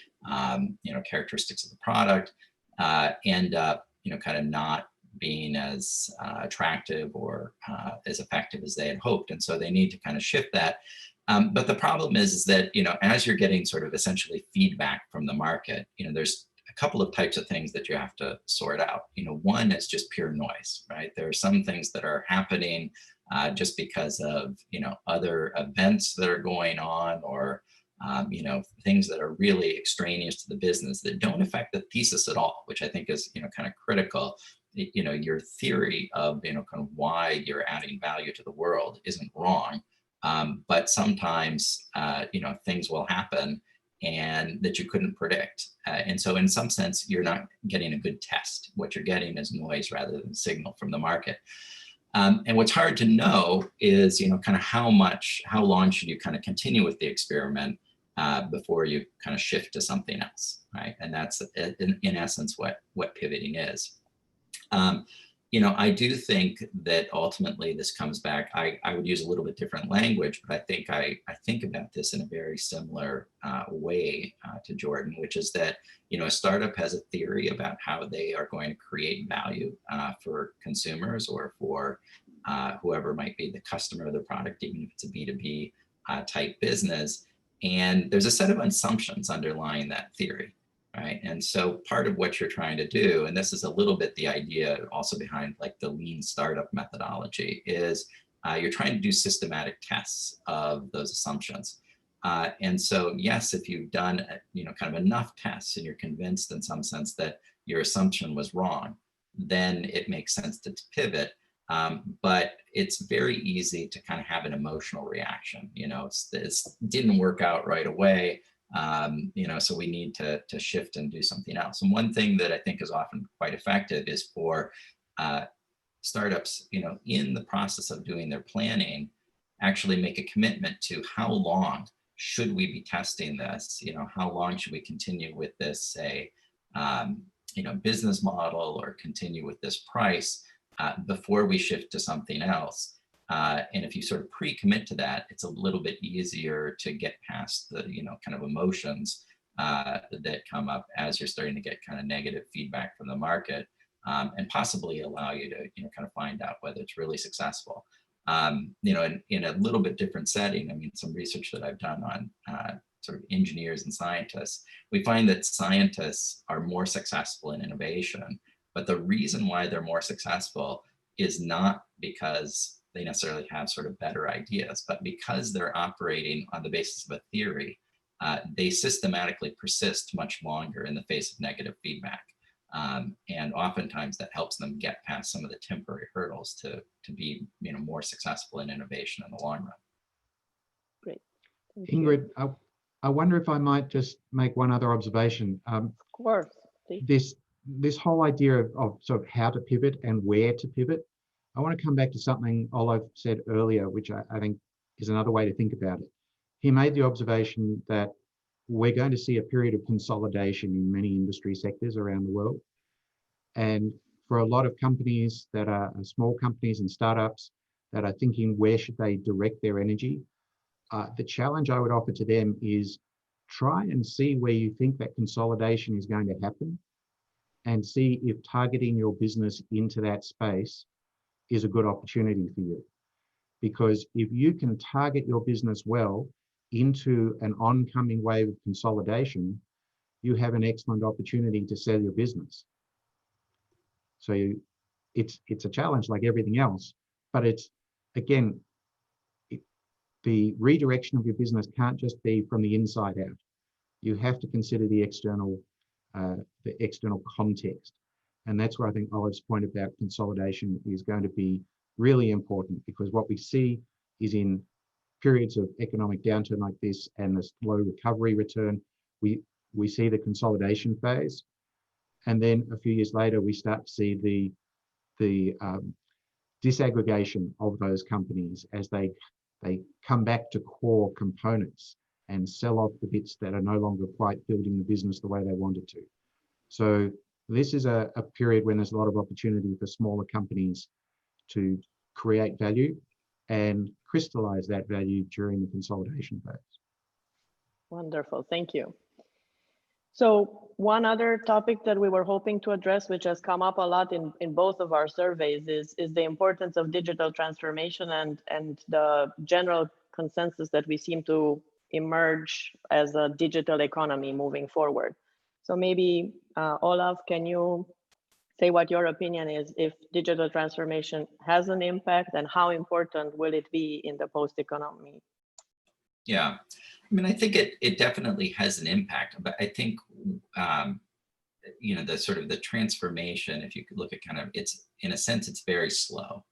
characteristics of the product end up, kind of not being as attractive or as effective as they had hoped. And so they need to kind of shift that. But the problem is that, as you're getting sort of essentially feedback from the market, there's a couple of types of things that you have to sort out. One is just pure noise, right? There are some things that are happening just because of, other events that are going on, or, things that are really extraneous to the business that don't affect the thesis at all, which I think is, kind of critical. Your theory of, kind of why you're adding value to the world isn't wrong. But sometimes, things will happen and that you couldn't predict. And so in some sense, you're not getting a good test. What you're getting is noise rather than signal from the market. And what's hard to know is, kind of how long should you kind of continue with the experiment before you kind of shift to something else, right? And that's in essence what pivoting is. I do think that ultimately this comes back. I would use a little bit different language, but I think about this in a very similar way to Jordan, which is that, a startup has a theory about how they are going to create value for consumers, or for whoever might be the customer of the product, even if it's a B2B type business. And there's a set of assumptions underlying that theory. Right. And so part of what you're trying to do, and this is a little bit the idea also behind like the lean startup methodology, is you're trying to do systematic tests of those assumptions. And so, yes, if you've done, kind of enough tests and you're convinced in some sense that your assumption was wrong, then it makes sense to pivot. But it's very easy to kind of have an emotional reaction. It didn't work out right away. So we need to shift and do something else. And one thing that I think is often quite effective is for startups, in the process of doing their planning, actually make a commitment to how long should we be testing this? How long should we continue with this, say, business model, or continue with this price before we shift to something else? And if you sort of pre-commit to that, it's a little bit easier to get past the, kind of emotions that come up as you're starting to get kind of negative feedback from the market, and possibly allow you to, kind of find out whether it's really successful. In a little bit different setting, I mean, some research that I've done on sort of engineers and scientists, we find that scientists are more successful in innovation, but the reason why they're more successful is not because they necessarily have sort of better ideas, but because they're operating on the basis of a theory, they systematically persist much longer in the face of negative feedback. And oftentimes that helps them get past some of the temporary hurdles to be, more successful in innovation in the long run. Great. Thank Ingrid, you. I wonder if I might just make one other observation. Of course. Please. This whole idea of sort of how to pivot and where to pivot, I want to come back to something Olav said earlier, which I think is another way to think about it. He made the observation that we're going to see a period of consolidation in many industry sectors around the world. And for a lot of companies that are small companies and startups that are thinking, where should they direct their energy? The challenge I would offer to them is try and see where you think that consolidation is going to happen, and see if targeting your business into that space is a good opportunity for you. Because if you can target your business well into an oncoming wave of consolidation, you have an excellent opportunity to sell your business. So it's a challenge like everything else, but it's, again, the redirection of your business can't just be from the inside out. You have to consider the external context. And that's where I think Olav's point about consolidation is going to be really important, because what we see is in periods of economic downturn like this and the slow recovery return, we see the consolidation phase. And then a few years later, we start to see the disaggregation of those companies as they come back to core components and sell off the bits that are no longer quite building the business the way they wanted to. So this is a period when there's a lot of opportunity for smaller companies to create value and crystallize that value during the consolidation phase. Wonderful, thank you. So one other topic that we were hoping to address, which has come up a lot in both of our surveys, is the importance of digital transformation and the general consensus that we seem to emerge as a digital economy moving forward. So maybe, Olav, can you say what your opinion is if digital transformation has an impact, and how important will it be in the post-economy? Yeah, I mean, I think it definitely has an impact, but I think, the sort of the transformation, if you could look at kind of, it's, in a sense, it's very slow.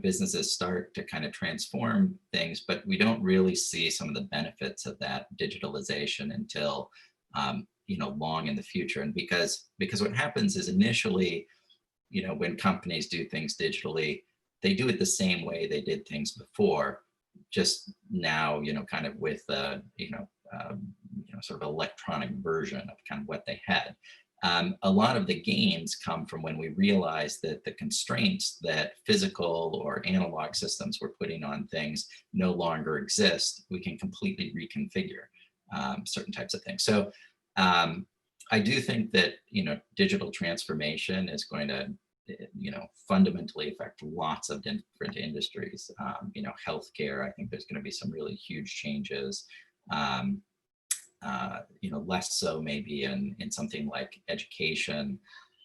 Businesses start to kind of transform things, but we don't really see some of the benefits of that digitalization until, long in the future. And because what happens is initially, when companies do things digitally, they do it the same way they did things before, just now, kind of with sort of electronic version of kind of what they had. A lot of the gains come from when we realize that the constraints that physical or analog systems were putting on things no longer exist. We can completely reconfigure certain types of things. So I do think that, digital transformation is going to, fundamentally affect lots of different industries. Healthcare, I think there's going to be some really huge changes. Less so maybe in something like education.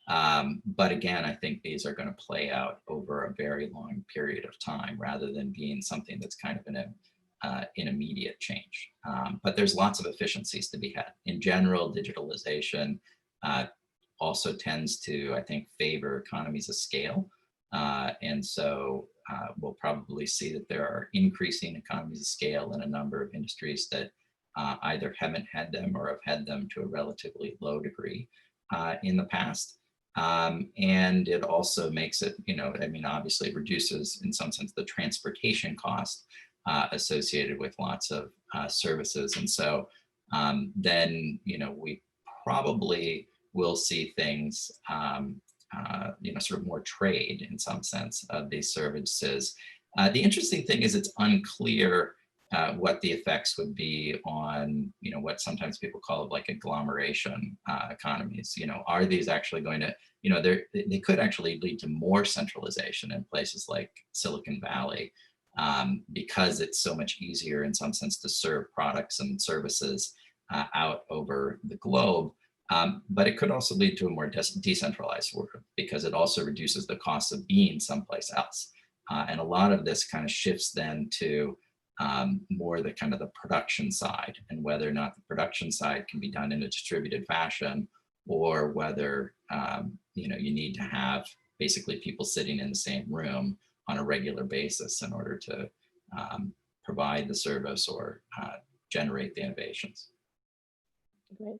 But again, I think these are going to play out over a very long period of time, rather than being something that's kind of in in immediate change. But there's lots of efficiencies to be had. In general, digitalization also tends to, I think, favor economies of scale. And so we'll probably see that there are increasing economies of scale in a number of industries that either haven't had them or have had them to a relatively low degree in the past. And it also makes it, I mean, obviously it reduces in some sense the transportation cost associated with lots of services. And so then, we probably will see things, sort of more trade in some sense of these services. The interesting thing is it's unclear what the effects would be on, what sometimes people call like agglomeration economies. Are these actually going to, they could actually lead to more centralization in places like Silicon Valley because it's so much easier in some sense to serve products and services out over the globe. But it could also lead to a more decentralized world because it also reduces the cost of being someplace else. And a lot of this kind of shifts then to more the kind of the production side, and whether or not the production side can be done in a distributed fashion, or whether you need to have basically people sitting in the same room on a regular basis in order to provide the service or generate the innovations. Great.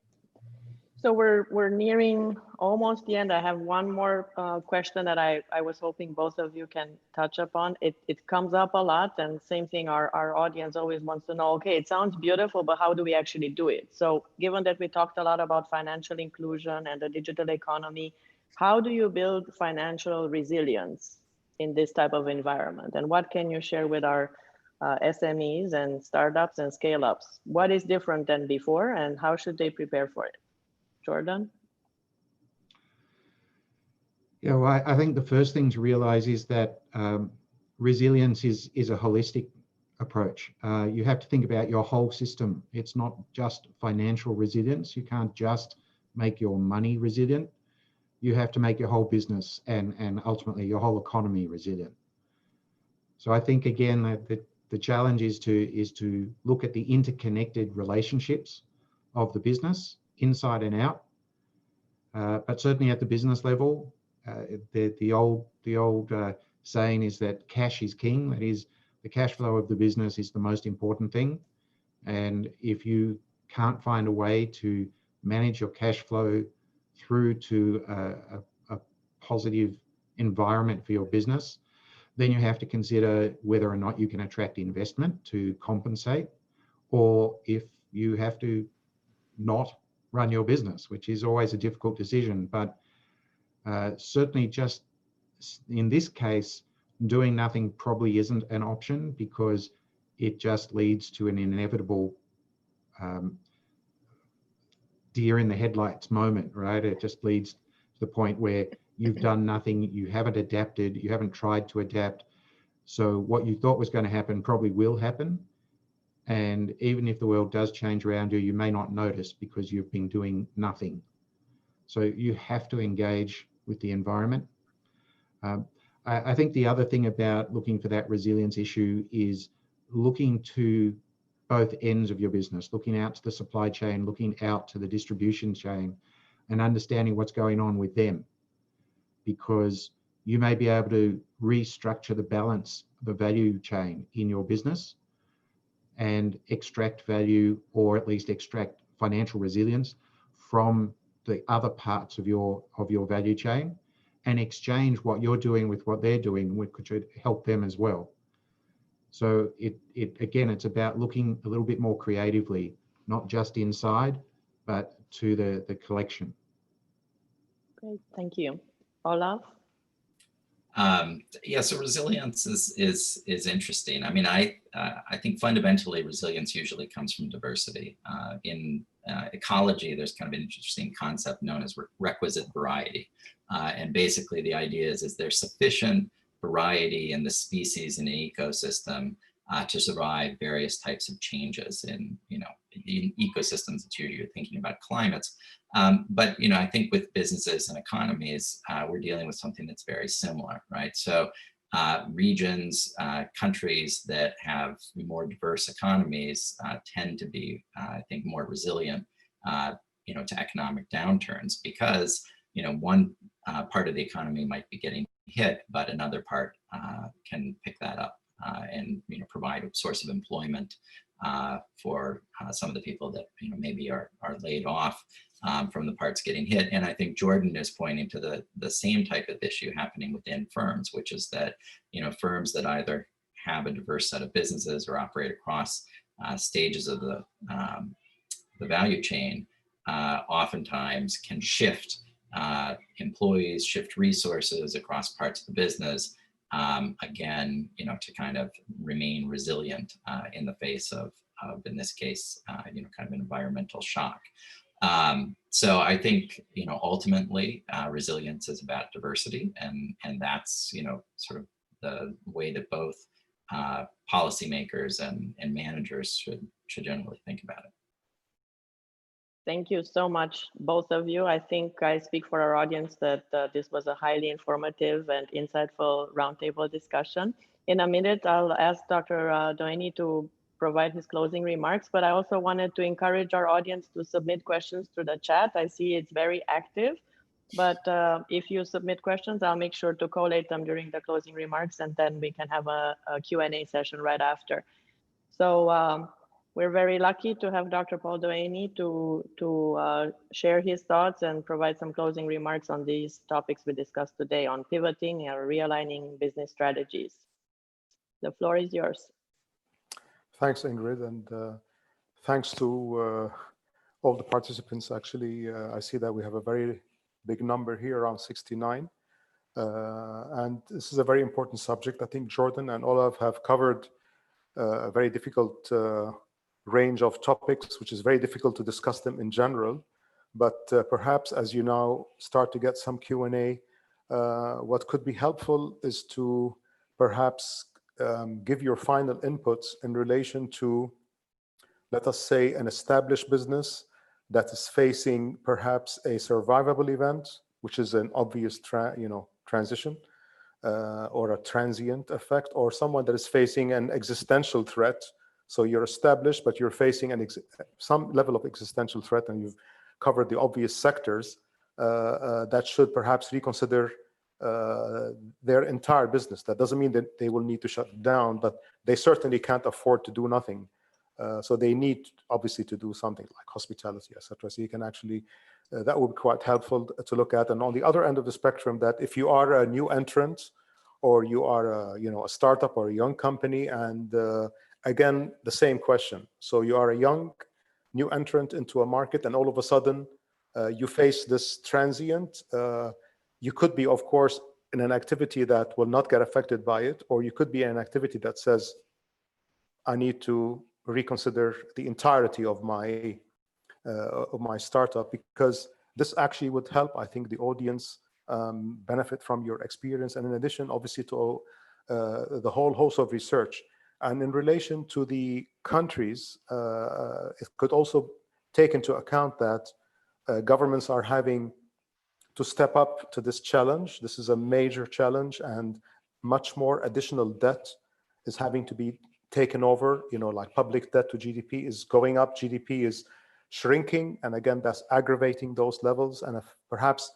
So we're nearing almost the end. I have one more question that I was hoping both of you can touch upon. It comes up a lot, and same thing, our audience always wants to know, okay, it sounds beautiful, but how do we actually do it? So given that we talked a lot about financial inclusion and the digital economy, how do you build financial resilience in this type of environment? And what can you share with our SMEs and startups and scale-ups? What is different than before, and how should they prepare for it? Jordan? Yeah, well, I think the first thing to realize is that resilience is a holistic approach. You have to think about your whole system. It's not just financial resilience. You can't just make your money resilient. You have to make your whole business and ultimately your whole economy resilient. So I think, again, that the challenge is to look at the interconnected relationships of the business inside and out, but certainly at the business level, the old saying is that cash is king. That is, the cash flow of the business is the most important thing. And if you can't find a way to manage your cash flow through to a positive environment for your business, then you have to consider whether or not you can attract investment to compensate, or if you have to not run your business, which is always a difficult decision. But certainly just in this case, doing nothing probably isn't an option, because it just leads to an inevitable deer in the headlights moment, right? It just leads to the point where you've done nothing, you haven't adapted, you haven't tried to adapt. So what you thought was going to happen probably will happen. And even if the world does change around you, you may not notice because you've been doing nothing. So you have to engage with the environment. I think the other thing about looking for that resilience issue is looking to both ends of your business, looking out to the supply chain, looking out to the distribution chain, and understanding what's going on with them. Because you may be able to restructure the balance, the value chain in your business, and extract value, or at least extract financial resilience from the other parts of your value chain, and exchange what you're doing with what they're doing, which could help them as well. So again, it's about looking a little bit more creatively, not just inside, but to the collection. Great, thank you. Olav? Yeah, so resilience is interesting. I mean, I think fundamentally resilience usually comes from diversity. In ecology, there's kind of an interesting concept known as requisite variety. And basically the idea is there's sufficient variety in the species in an ecosystem to survive various types of changes in ecosystems that you're thinking about climates. But I think with businesses and economies, we're dealing with something that's very similar, right? So regions, countries that have more diverse economies tend to be, I think, more resilient, to economic downturns, because, one part of the economy might be getting hit, but another part can pick that up and, provide a source of employment for some of the people that, maybe are laid off from the parts getting hit. And I think Jordan is pointing to the same type of issue happening within firms, which is that, firms that either have a diverse set of businesses or operate across stages of the value chain, oftentimes can shift employees, shift resources across parts of the business, again, to kind of remain resilient in the face of in this case, kind of an environmental shock. So I think, ultimately, resilience is about diversity, and that's, sort of the way that both policymakers and managers should generally think about it. Thank you so much, both of you. I think I speak for our audience that this was a highly informative and insightful roundtable discussion. In a minute, I'll ask Dr. Doany to provide his closing remarks, but I also wanted to encourage our audience to submit questions through the chat. I see it's very active, but if you submit questions, I'll make sure to collate them during the closing remarks, and then we can have a Q&A session right after. So we're very lucky to have Dr. Paul Doany to share his thoughts and provide some closing remarks on these topics we discussed today on pivoting or realigning business strategies. The floor is yours. Thanks, Ingrid, and thanks to all the participants. Actually, I see that we have a very big number here, around 69. And this is a very important subject. I think Jordan and Olav have covered a very difficult range of topics, which is very difficult to discuss them in general. But perhaps as you now start to get some Q&A, what could be helpful is to perhaps give your final inputs in relation to, let us say, an established business that is facing perhaps a survivable event, which is an obvious transition or a transient effect, or someone that is facing an existential threat. So you're established, but you're facing some level of existential threat, and you've covered the obvious sectors that should perhaps reconsider their entire business. That doesn't mean that they will need to shut down, but they certainly can't afford to do nothing. So they need obviously to do something like hospitality, etc. So you can actually, that would be quite helpful to look at. And on the other end of the spectrum, that if you are a new entrant, or you are a startup or a young company, and again, the same question. So you are a young new entrant into a market, and all of a sudden you face this transient. You could be, of course, in an activity that will not get affected by it, or you could be in an activity that says, I need to reconsider the entirety of my startup, because this actually would help, I think, the audience benefit from your experience, and in addition, obviously, to the whole host of research. And in relation to the countries, it could also take into account that governments are having to step up to this challenge. This is a major challenge, and much more additional debt is having to be taken over. Like public debt to GDP is going up, GDP is shrinking, and again, that's aggravating those levels. And if perhaps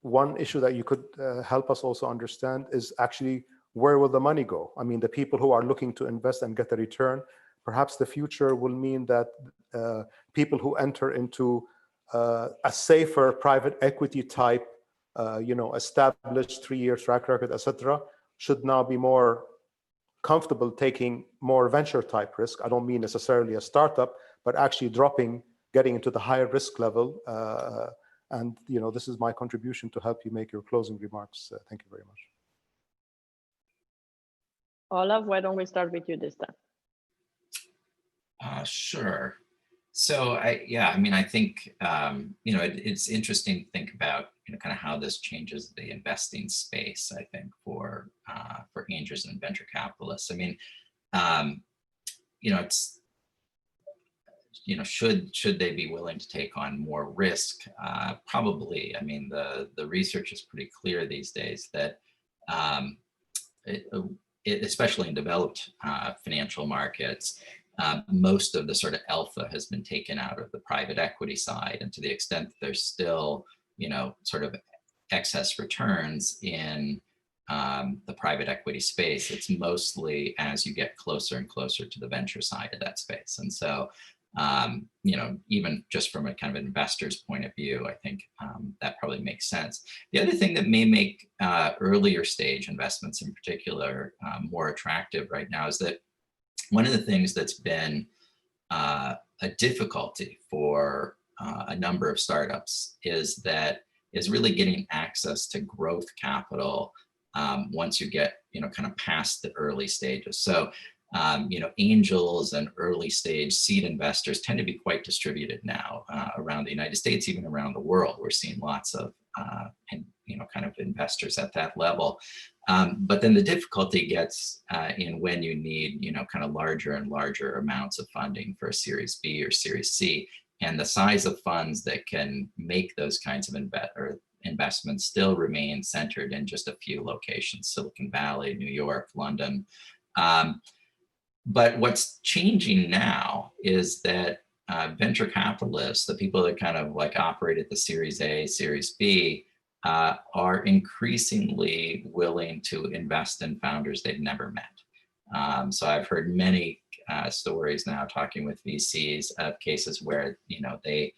one issue that you could help us also understand is actually, where will the money go? I mean, the people who are looking to invest and get a return, perhaps the future will mean that people who enter into a safer private equity type, established 3-year track record, etc., should now be more comfortable taking more venture type risk. I don't mean necessarily a startup, but actually getting into the higher risk level. And this is my contribution to help you make your closing remarks. Thank you very much. Olav, why don't we start with you this time? Sure. So I think it's interesting to think about kind of how this changes the investing space. I think for angels and venture capitalists. I mean, it's should they be willing to take on more risk? Probably. I mean, the research is pretty clear these days that especially in developed financial markets, most of the sort of alpha has been taken out of the private equity side. And to the extent that there's still, sort of excess returns in the private equity space, it's mostly as you get closer and closer to the venture side of that space. And so, even just from a kind of investor's point of view, I think that probably makes sense. The other thing that may make earlier stage investments in particular more attractive right now is that one of the things that's been a difficulty for a number of startups is really getting access to growth capital once you get, kind of past the early stages. So, angels and early stage seed investors tend to be quite distributed now around the United States, even around the world. We're seeing lots of, kind of investors at that level. But then the difficulty gets in when you need, kind of larger and larger amounts of funding for a Series B or Series C. And the size of funds that can make those kinds of investments still remain centered in just a few locations: Silicon Valley, New York, London. But what's changing now is that venture capitalists, the people that kind of like operate at the Series A, Series B, are increasingly willing to invest in founders they've never met. So I've heard many stories now talking with VCs of cases where, they,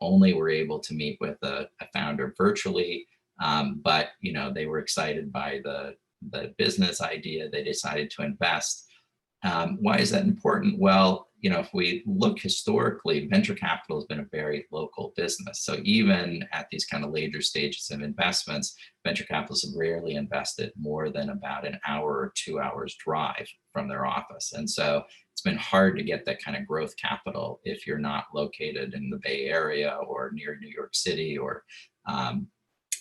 only were able to meet with a founder virtually, but, they were excited by the business idea. They decided to invest. Why is that important? Well, if we look historically, venture capital has been a very local business. So even at these kind of later stages of investments, venture capitalists have rarely invested more than about an hour or 2 hours drive from their office. And so it's been hard to get that kind of growth capital if you're not located in the Bay Area or near New York City or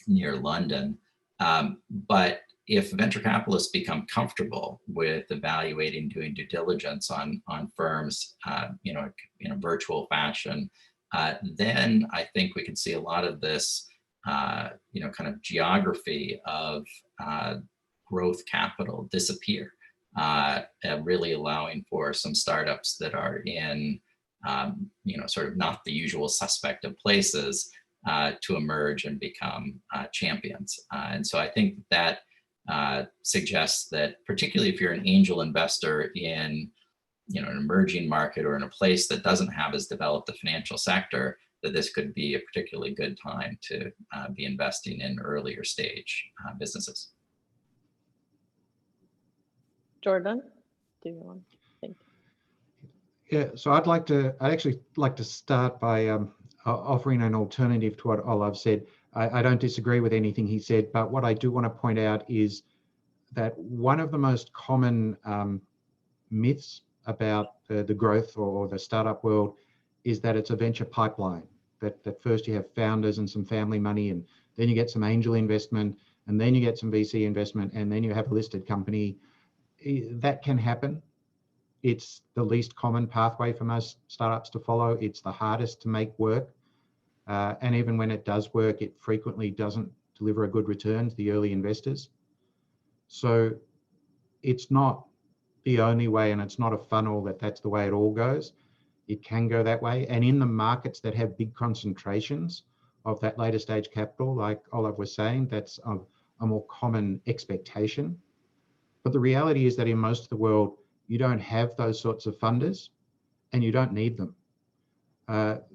near London. But if venture capitalists become comfortable with evaluating, doing due diligence on firms, in a virtual fashion, then I think we can see a lot of this, kind of geography of growth capital disappear, really allowing for some startups that are in, sort of not the usual suspect of places to emerge and become champions. And so I think that suggests that particularly if you're an angel investor in, an emerging market or in a place that doesn't have as developed a financial sector, that this could be a particularly good time to be investing in earlier stage businesses. Jordan, do you want to think? Yeah, so I'd actually like to start by offering an alternative to what Olav said. I don't disagree with anything he said, but what I do want to point out is that one of the most common myths about the growth or the startup world is that it's a venture pipeline, that first you have founders and some family money, and then you get some angel investment, and then you get some VC investment, and then you have a listed company. That can happen. It's the least common pathway for most startups to follow. It's the hardest to make work. And even when it does work, it frequently doesn't deliver a good return to the early investors. So it's not the only way, and it's not a funnel that's the way it all goes. It can go that way. And in the markets that have big concentrations of that later stage capital, like Olav was saying, that's a more common expectation. But the reality is that in most of the world, you don't have those sorts of funders and you don't need them.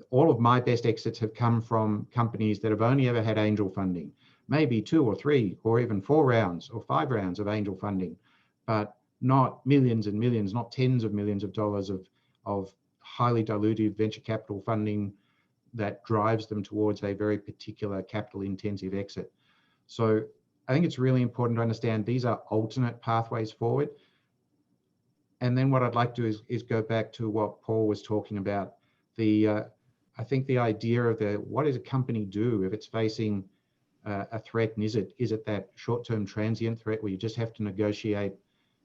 All of my best exits have come from companies that have only ever had angel funding, maybe 2 or 3 or even 4 rounds or 5 rounds of angel funding, but not millions and millions, not tens of millions of dollars of highly dilutive venture capital funding that drives them towards a very particular capital intensive exit. So I think it's really important to understand these are alternate pathways forward. And then what I'd like to do is go back to what Paul was talking about. I think the idea of what does a company do if it's facing a threat, and is it that short-term transient threat where you just have to negotiate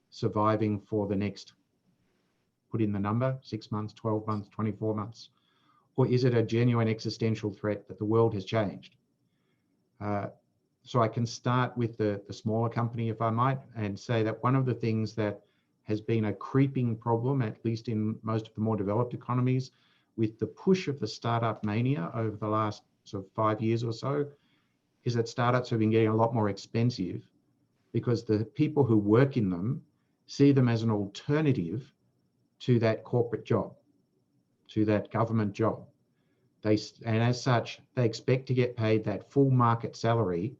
surviving for the next, put in the number, 6 months, 12 months, 24 months, or is it a genuine existential threat that the world has changed? So I can start with the smaller company, if I might, and say that one of the things that has been a creeping problem, at least in most of the more developed economies, with the push of the startup mania over the last sort of 5 years or so, is that startups have been getting a lot more expensive because the people who work in them see them as an alternative to that corporate job, to that government job. And as such, they expect to get paid that full market salary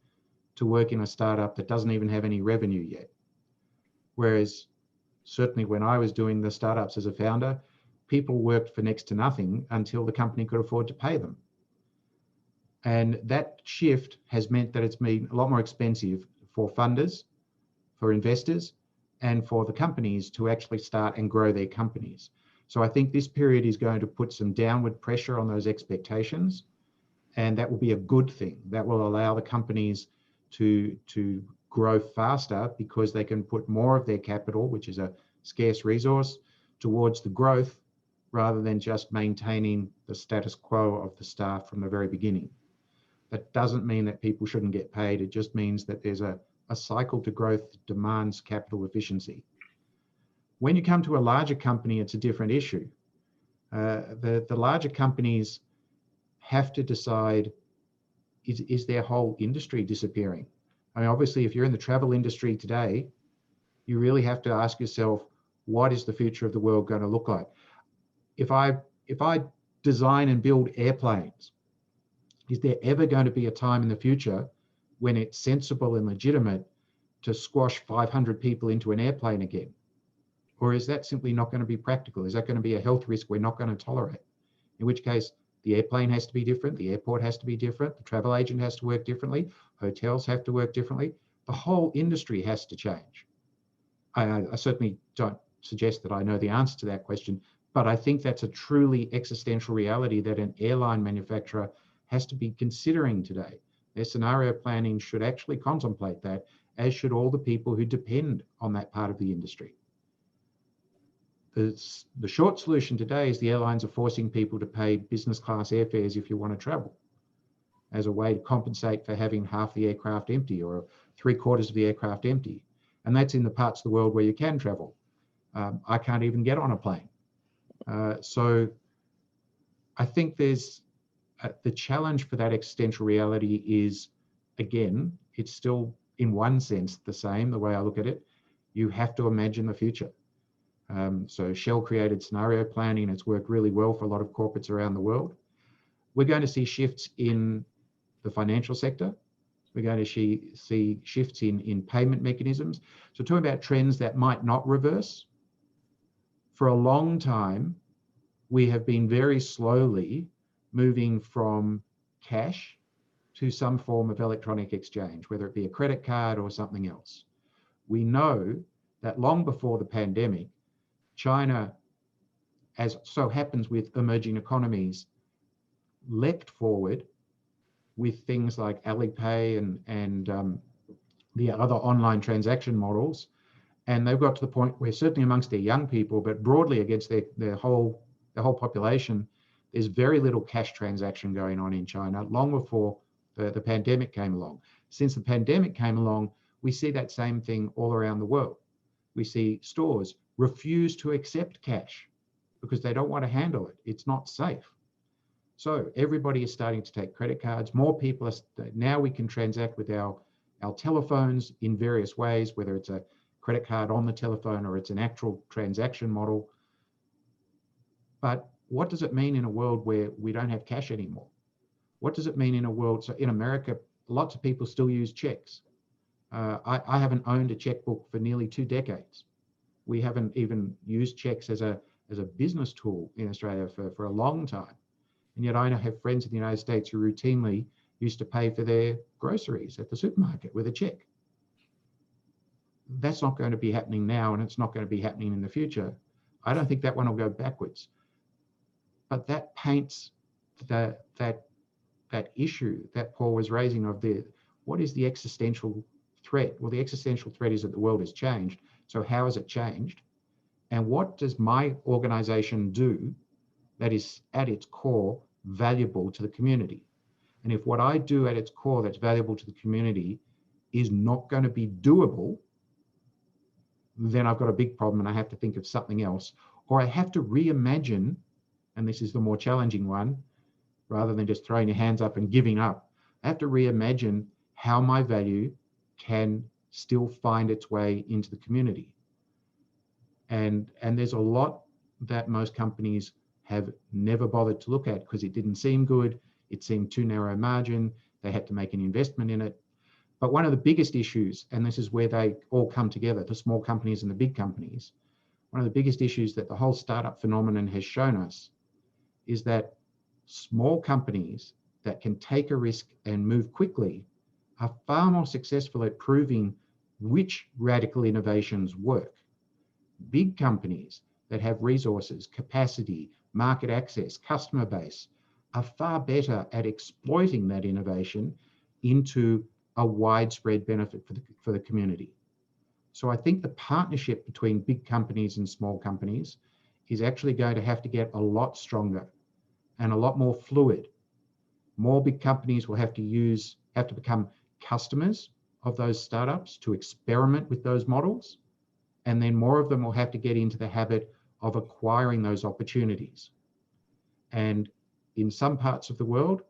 to work in a startup that doesn't even have any revenue yet. Whereas certainly when I was doing the startups as a founder, people worked for next to nothing until the company could afford to pay them. And that shift has meant that it's been a lot more expensive for funders, for investors, and for the companies to actually start and grow their companies. So I think this period is going to put some downward pressure on those expectations, and that will be a good thing. That will allow the companies to grow faster because they can put more of their capital, which is a scarce resource, towards the growth rather than just maintaining the status quo of the staff from the very beginning. That doesn't mean that people shouldn't get paid. It just means that there's a cycle to growth that demands capital efficiency. When you come to a larger company, it's a different issue. The larger companies have to decide, is their whole industry disappearing? I mean, obviously, if you're in the travel industry today, you really have to ask yourself, what is the future of the world going to look like? If I design and build airplanes, is there ever going to be a time in the future when it's sensible and legitimate to squash 500 people into an airplane again? Or is that simply not going to be practical? Is that going to be a health risk we're not going to tolerate? In which case, the airplane has to be different, the airport has to be different, the travel agent has to work differently, hotels have to work differently, the whole industry has to change. I certainly don't suggest that I know the answer to that question, but I think that's a truly existential reality that an airline manufacturer has to be considering today. Their scenario planning should actually contemplate that, as should all the people who depend on that part of the industry. The short solution today is the airlines are forcing people to pay business class airfares if you want to travel, as a way to compensate for having half the aircraft empty or 3/4 of the aircraft empty. And that's in the parts of the world where you can travel. I can't even get on a plane. So I think there's the challenge for that existential reality is, again, it's still in one sense the same, the way I look at it. You have to imagine the future. So Shell created scenario planning. It's worked really well for a lot of corporates around the world. We're going to see shifts in the financial sector. We're going to see shifts in payment mechanisms. So talking about trends that might not reverse. For a long time, we have been very slowly moving from cash to some form of electronic exchange, whether it be a credit card or something else. We know that long before the pandemic, China, as so happens with emerging economies, leapt forward with things like Alipay and the other online transaction models. And they've got to the point where certainly amongst their young people, but broadly against their whole population, there's very little cash transaction going on in China, long before the pandemic came along. Since the pandemic came along, we see that same thing all around the world. We see stores refuse to accept cash because they don't want to handle it. It's not safe. So everybody is starting to take credit cards. More people are, now we can transact with our telephones in various ways, whether it's a credit card on the telephone or it's an actual transaction model. But what does it mean in a world where we don't have cash anymore? What does it mean in a world, so in America, lots of people still use checks. I haven't owned a checkbook for nearly 2 decades. We haven't even used checks as a business tool in Australia for a long time. And yet I have friends in the United States who routinely used to pay for their groceries at the supermarket with a check. That's not going to be happening now, and it's not going to be happening in the future. I don't think that one will go backwards. But that paints that issue that Paul was raising of what is the existential threat? Well, the existential threat is that the world has changed. So how has it changed? And what does my organization do that is at its core valuable to the community? And if what I do at its core that's valuable to the community is not going to be doable, then I've got a big problem and I have to think of something else. Or I have to reimagine, and this is the more challenging one, rather than just throwing your hands up and giving up. I have to reimagine how my value can still find its way into the community. And there's a lot that most companies have never bothered to look at because it didn't seem good. It seemed too narrow margin. They had to make an investment in it. But one of the biggest issues, and this is where they all come together, the small companies and the big companies, one of the biggest issues that the whole startup phenomenon has shown us is that small companies that can take a risk and move quickly are far more successful at proving which radical innovations work. Big companies that have resources, capacity, market access, customer base are far better at exploiting that innovation into a widespread benefit for the community. So I think the partnership between big companies and small companies is actually going to have to get a lot stronger and a lot more fluid. More big companies will have to become customers of those startups to experiment with those models. And then more of them will have to get into the habit of acquiring those opportunities. And in some parts of the world,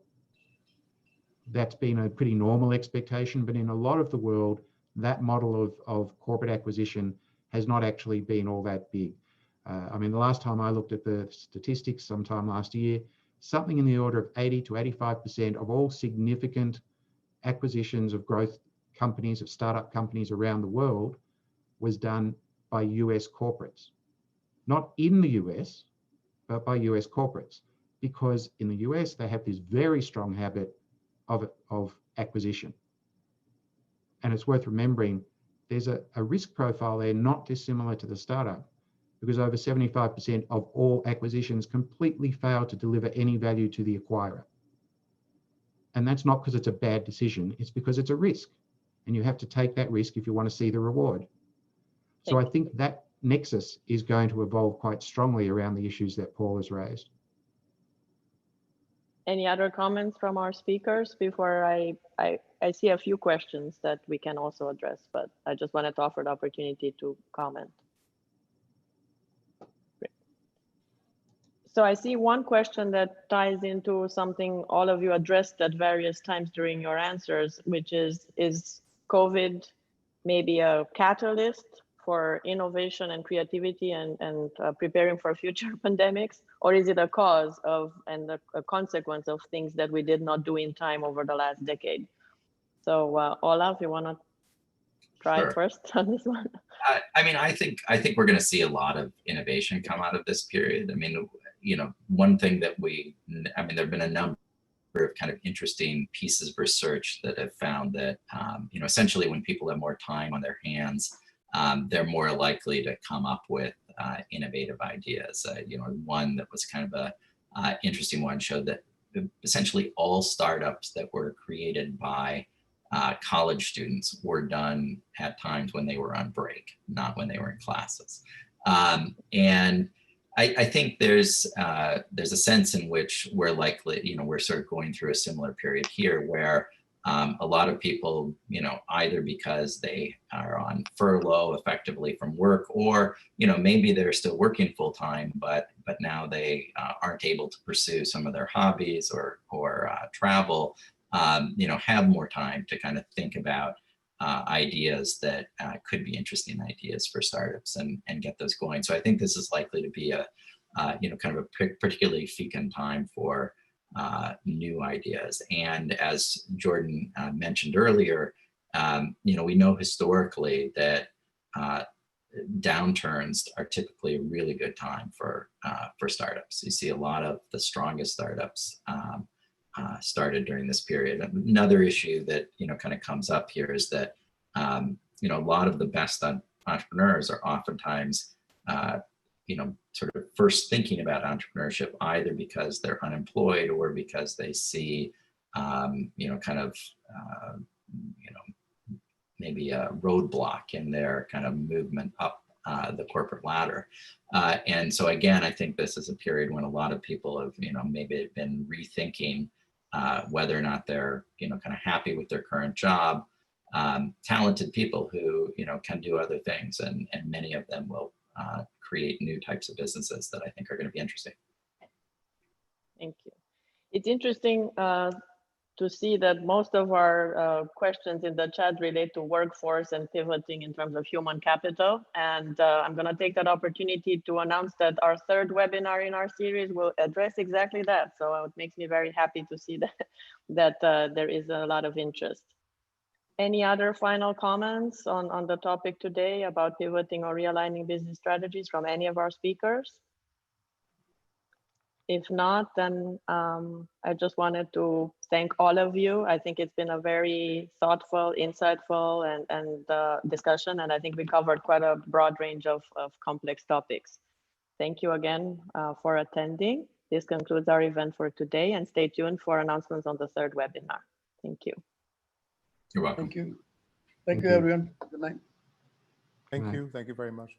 that's been a pretty normal expectation, but in a lot of the world, that model of corporate acquisition has not actually been all that big. I mean, the last time I looked at the statistics sometime last year, something in the order of 80 to 85% of all significant acquisitions of growth companies, of startup companies around the world was done by US corporates. Not in the US, but by US corporates. Because in the US, they have this very strong habit of acquisition. And it's worth remembering there's a risk profile there not dissimilar to the startup, because over 75% of all acquisitions completely fail to deliver any value to the acquirer. And that's not because it's a bad decision, it's because it's a risk. And you have to take that risk if you want to see the reward. So I think that nexus is going to evolve quite strongly around the issues that Paul has raised. Any other comments from our speakers before I see a few questions that we can also address, but I just wanted to offer the opportunity to comment. Great. So I see one question that ties into something all of you addressed at various times during your answers, which is COVID maybe a catalyst for innovation and creativity and preparing for future pandemics, or is it a cause of and a consequence of things that we did not do in time over the last decade? So Olav, you want to try Sure. first on this one? I mean, I think we're going to see a lot of innovation come out of this period. I mean, you know, one thing that there've been a number of kind of interesting pieces of research that have found that, you know, essentially when people have more time on their hands, they're more likely to come up with innovative ideas. You know, one that was kind of a interesting one showed that essentially all startups that were created by college students were done at times when they were on break, not when they were in classes. And I think there's a sense in which we're likely, you know, we're sort of going through a similar period here where a lot of people, you know, either because they are on furlough effectively from work, or, you know, maybe they're still working full time, but now they aren't able to pursue some of their hobbies or travel, you know, have more time to kind of think about ideas that could be interesting ideas for startups and get those going. So I think this is likely to be a, you know, kind of a particularly fecund time for new ideas. And as Jordan mentioned earlier, you know, we know historically that downturns are typically a really good time for startups. You see a lot of the strongest startups started during this period. Another issue that, you know, kind of comes up here is that, you know, a lot of the best entrepreneurs are oftentimes, you know, sort of first thinking about entrepreneurship either because they're unemployed or because they see, you know, kind of, you know, maybe a roadblock in their kind of movement up the corporate ladder. And so again, I think this is a period when a lot of people have, you know, maybe been rethinking whether or not they're, kind of happy with their current job, talented people who, can do other things, and many of them will create new types of businesses that I think are going to be interesting. Thank you. It's interesting to see that most of our questions in the chat relate to workforce and pivoting in terms of human capital. And I'm going to take that opportunity to announce that our third webinar in our series will address exactly that. So it makes me very happy to see that there is a lot of interest. Any other final comments on the topic today about pivoting or realigning business strategies from any of our speakers? If not, then I just wanted to thank all of you. I think it's been a very thoughtful, insightful, and discussion, and I think we covered quite a broad range of complex topics. Thank you again for attending. This concludes our event for today, and stay tuned for announcements on the third webinar. Thank you. You're welcome. Thank you. Thank you, everyone. Good night. Thank you. Thank you very much.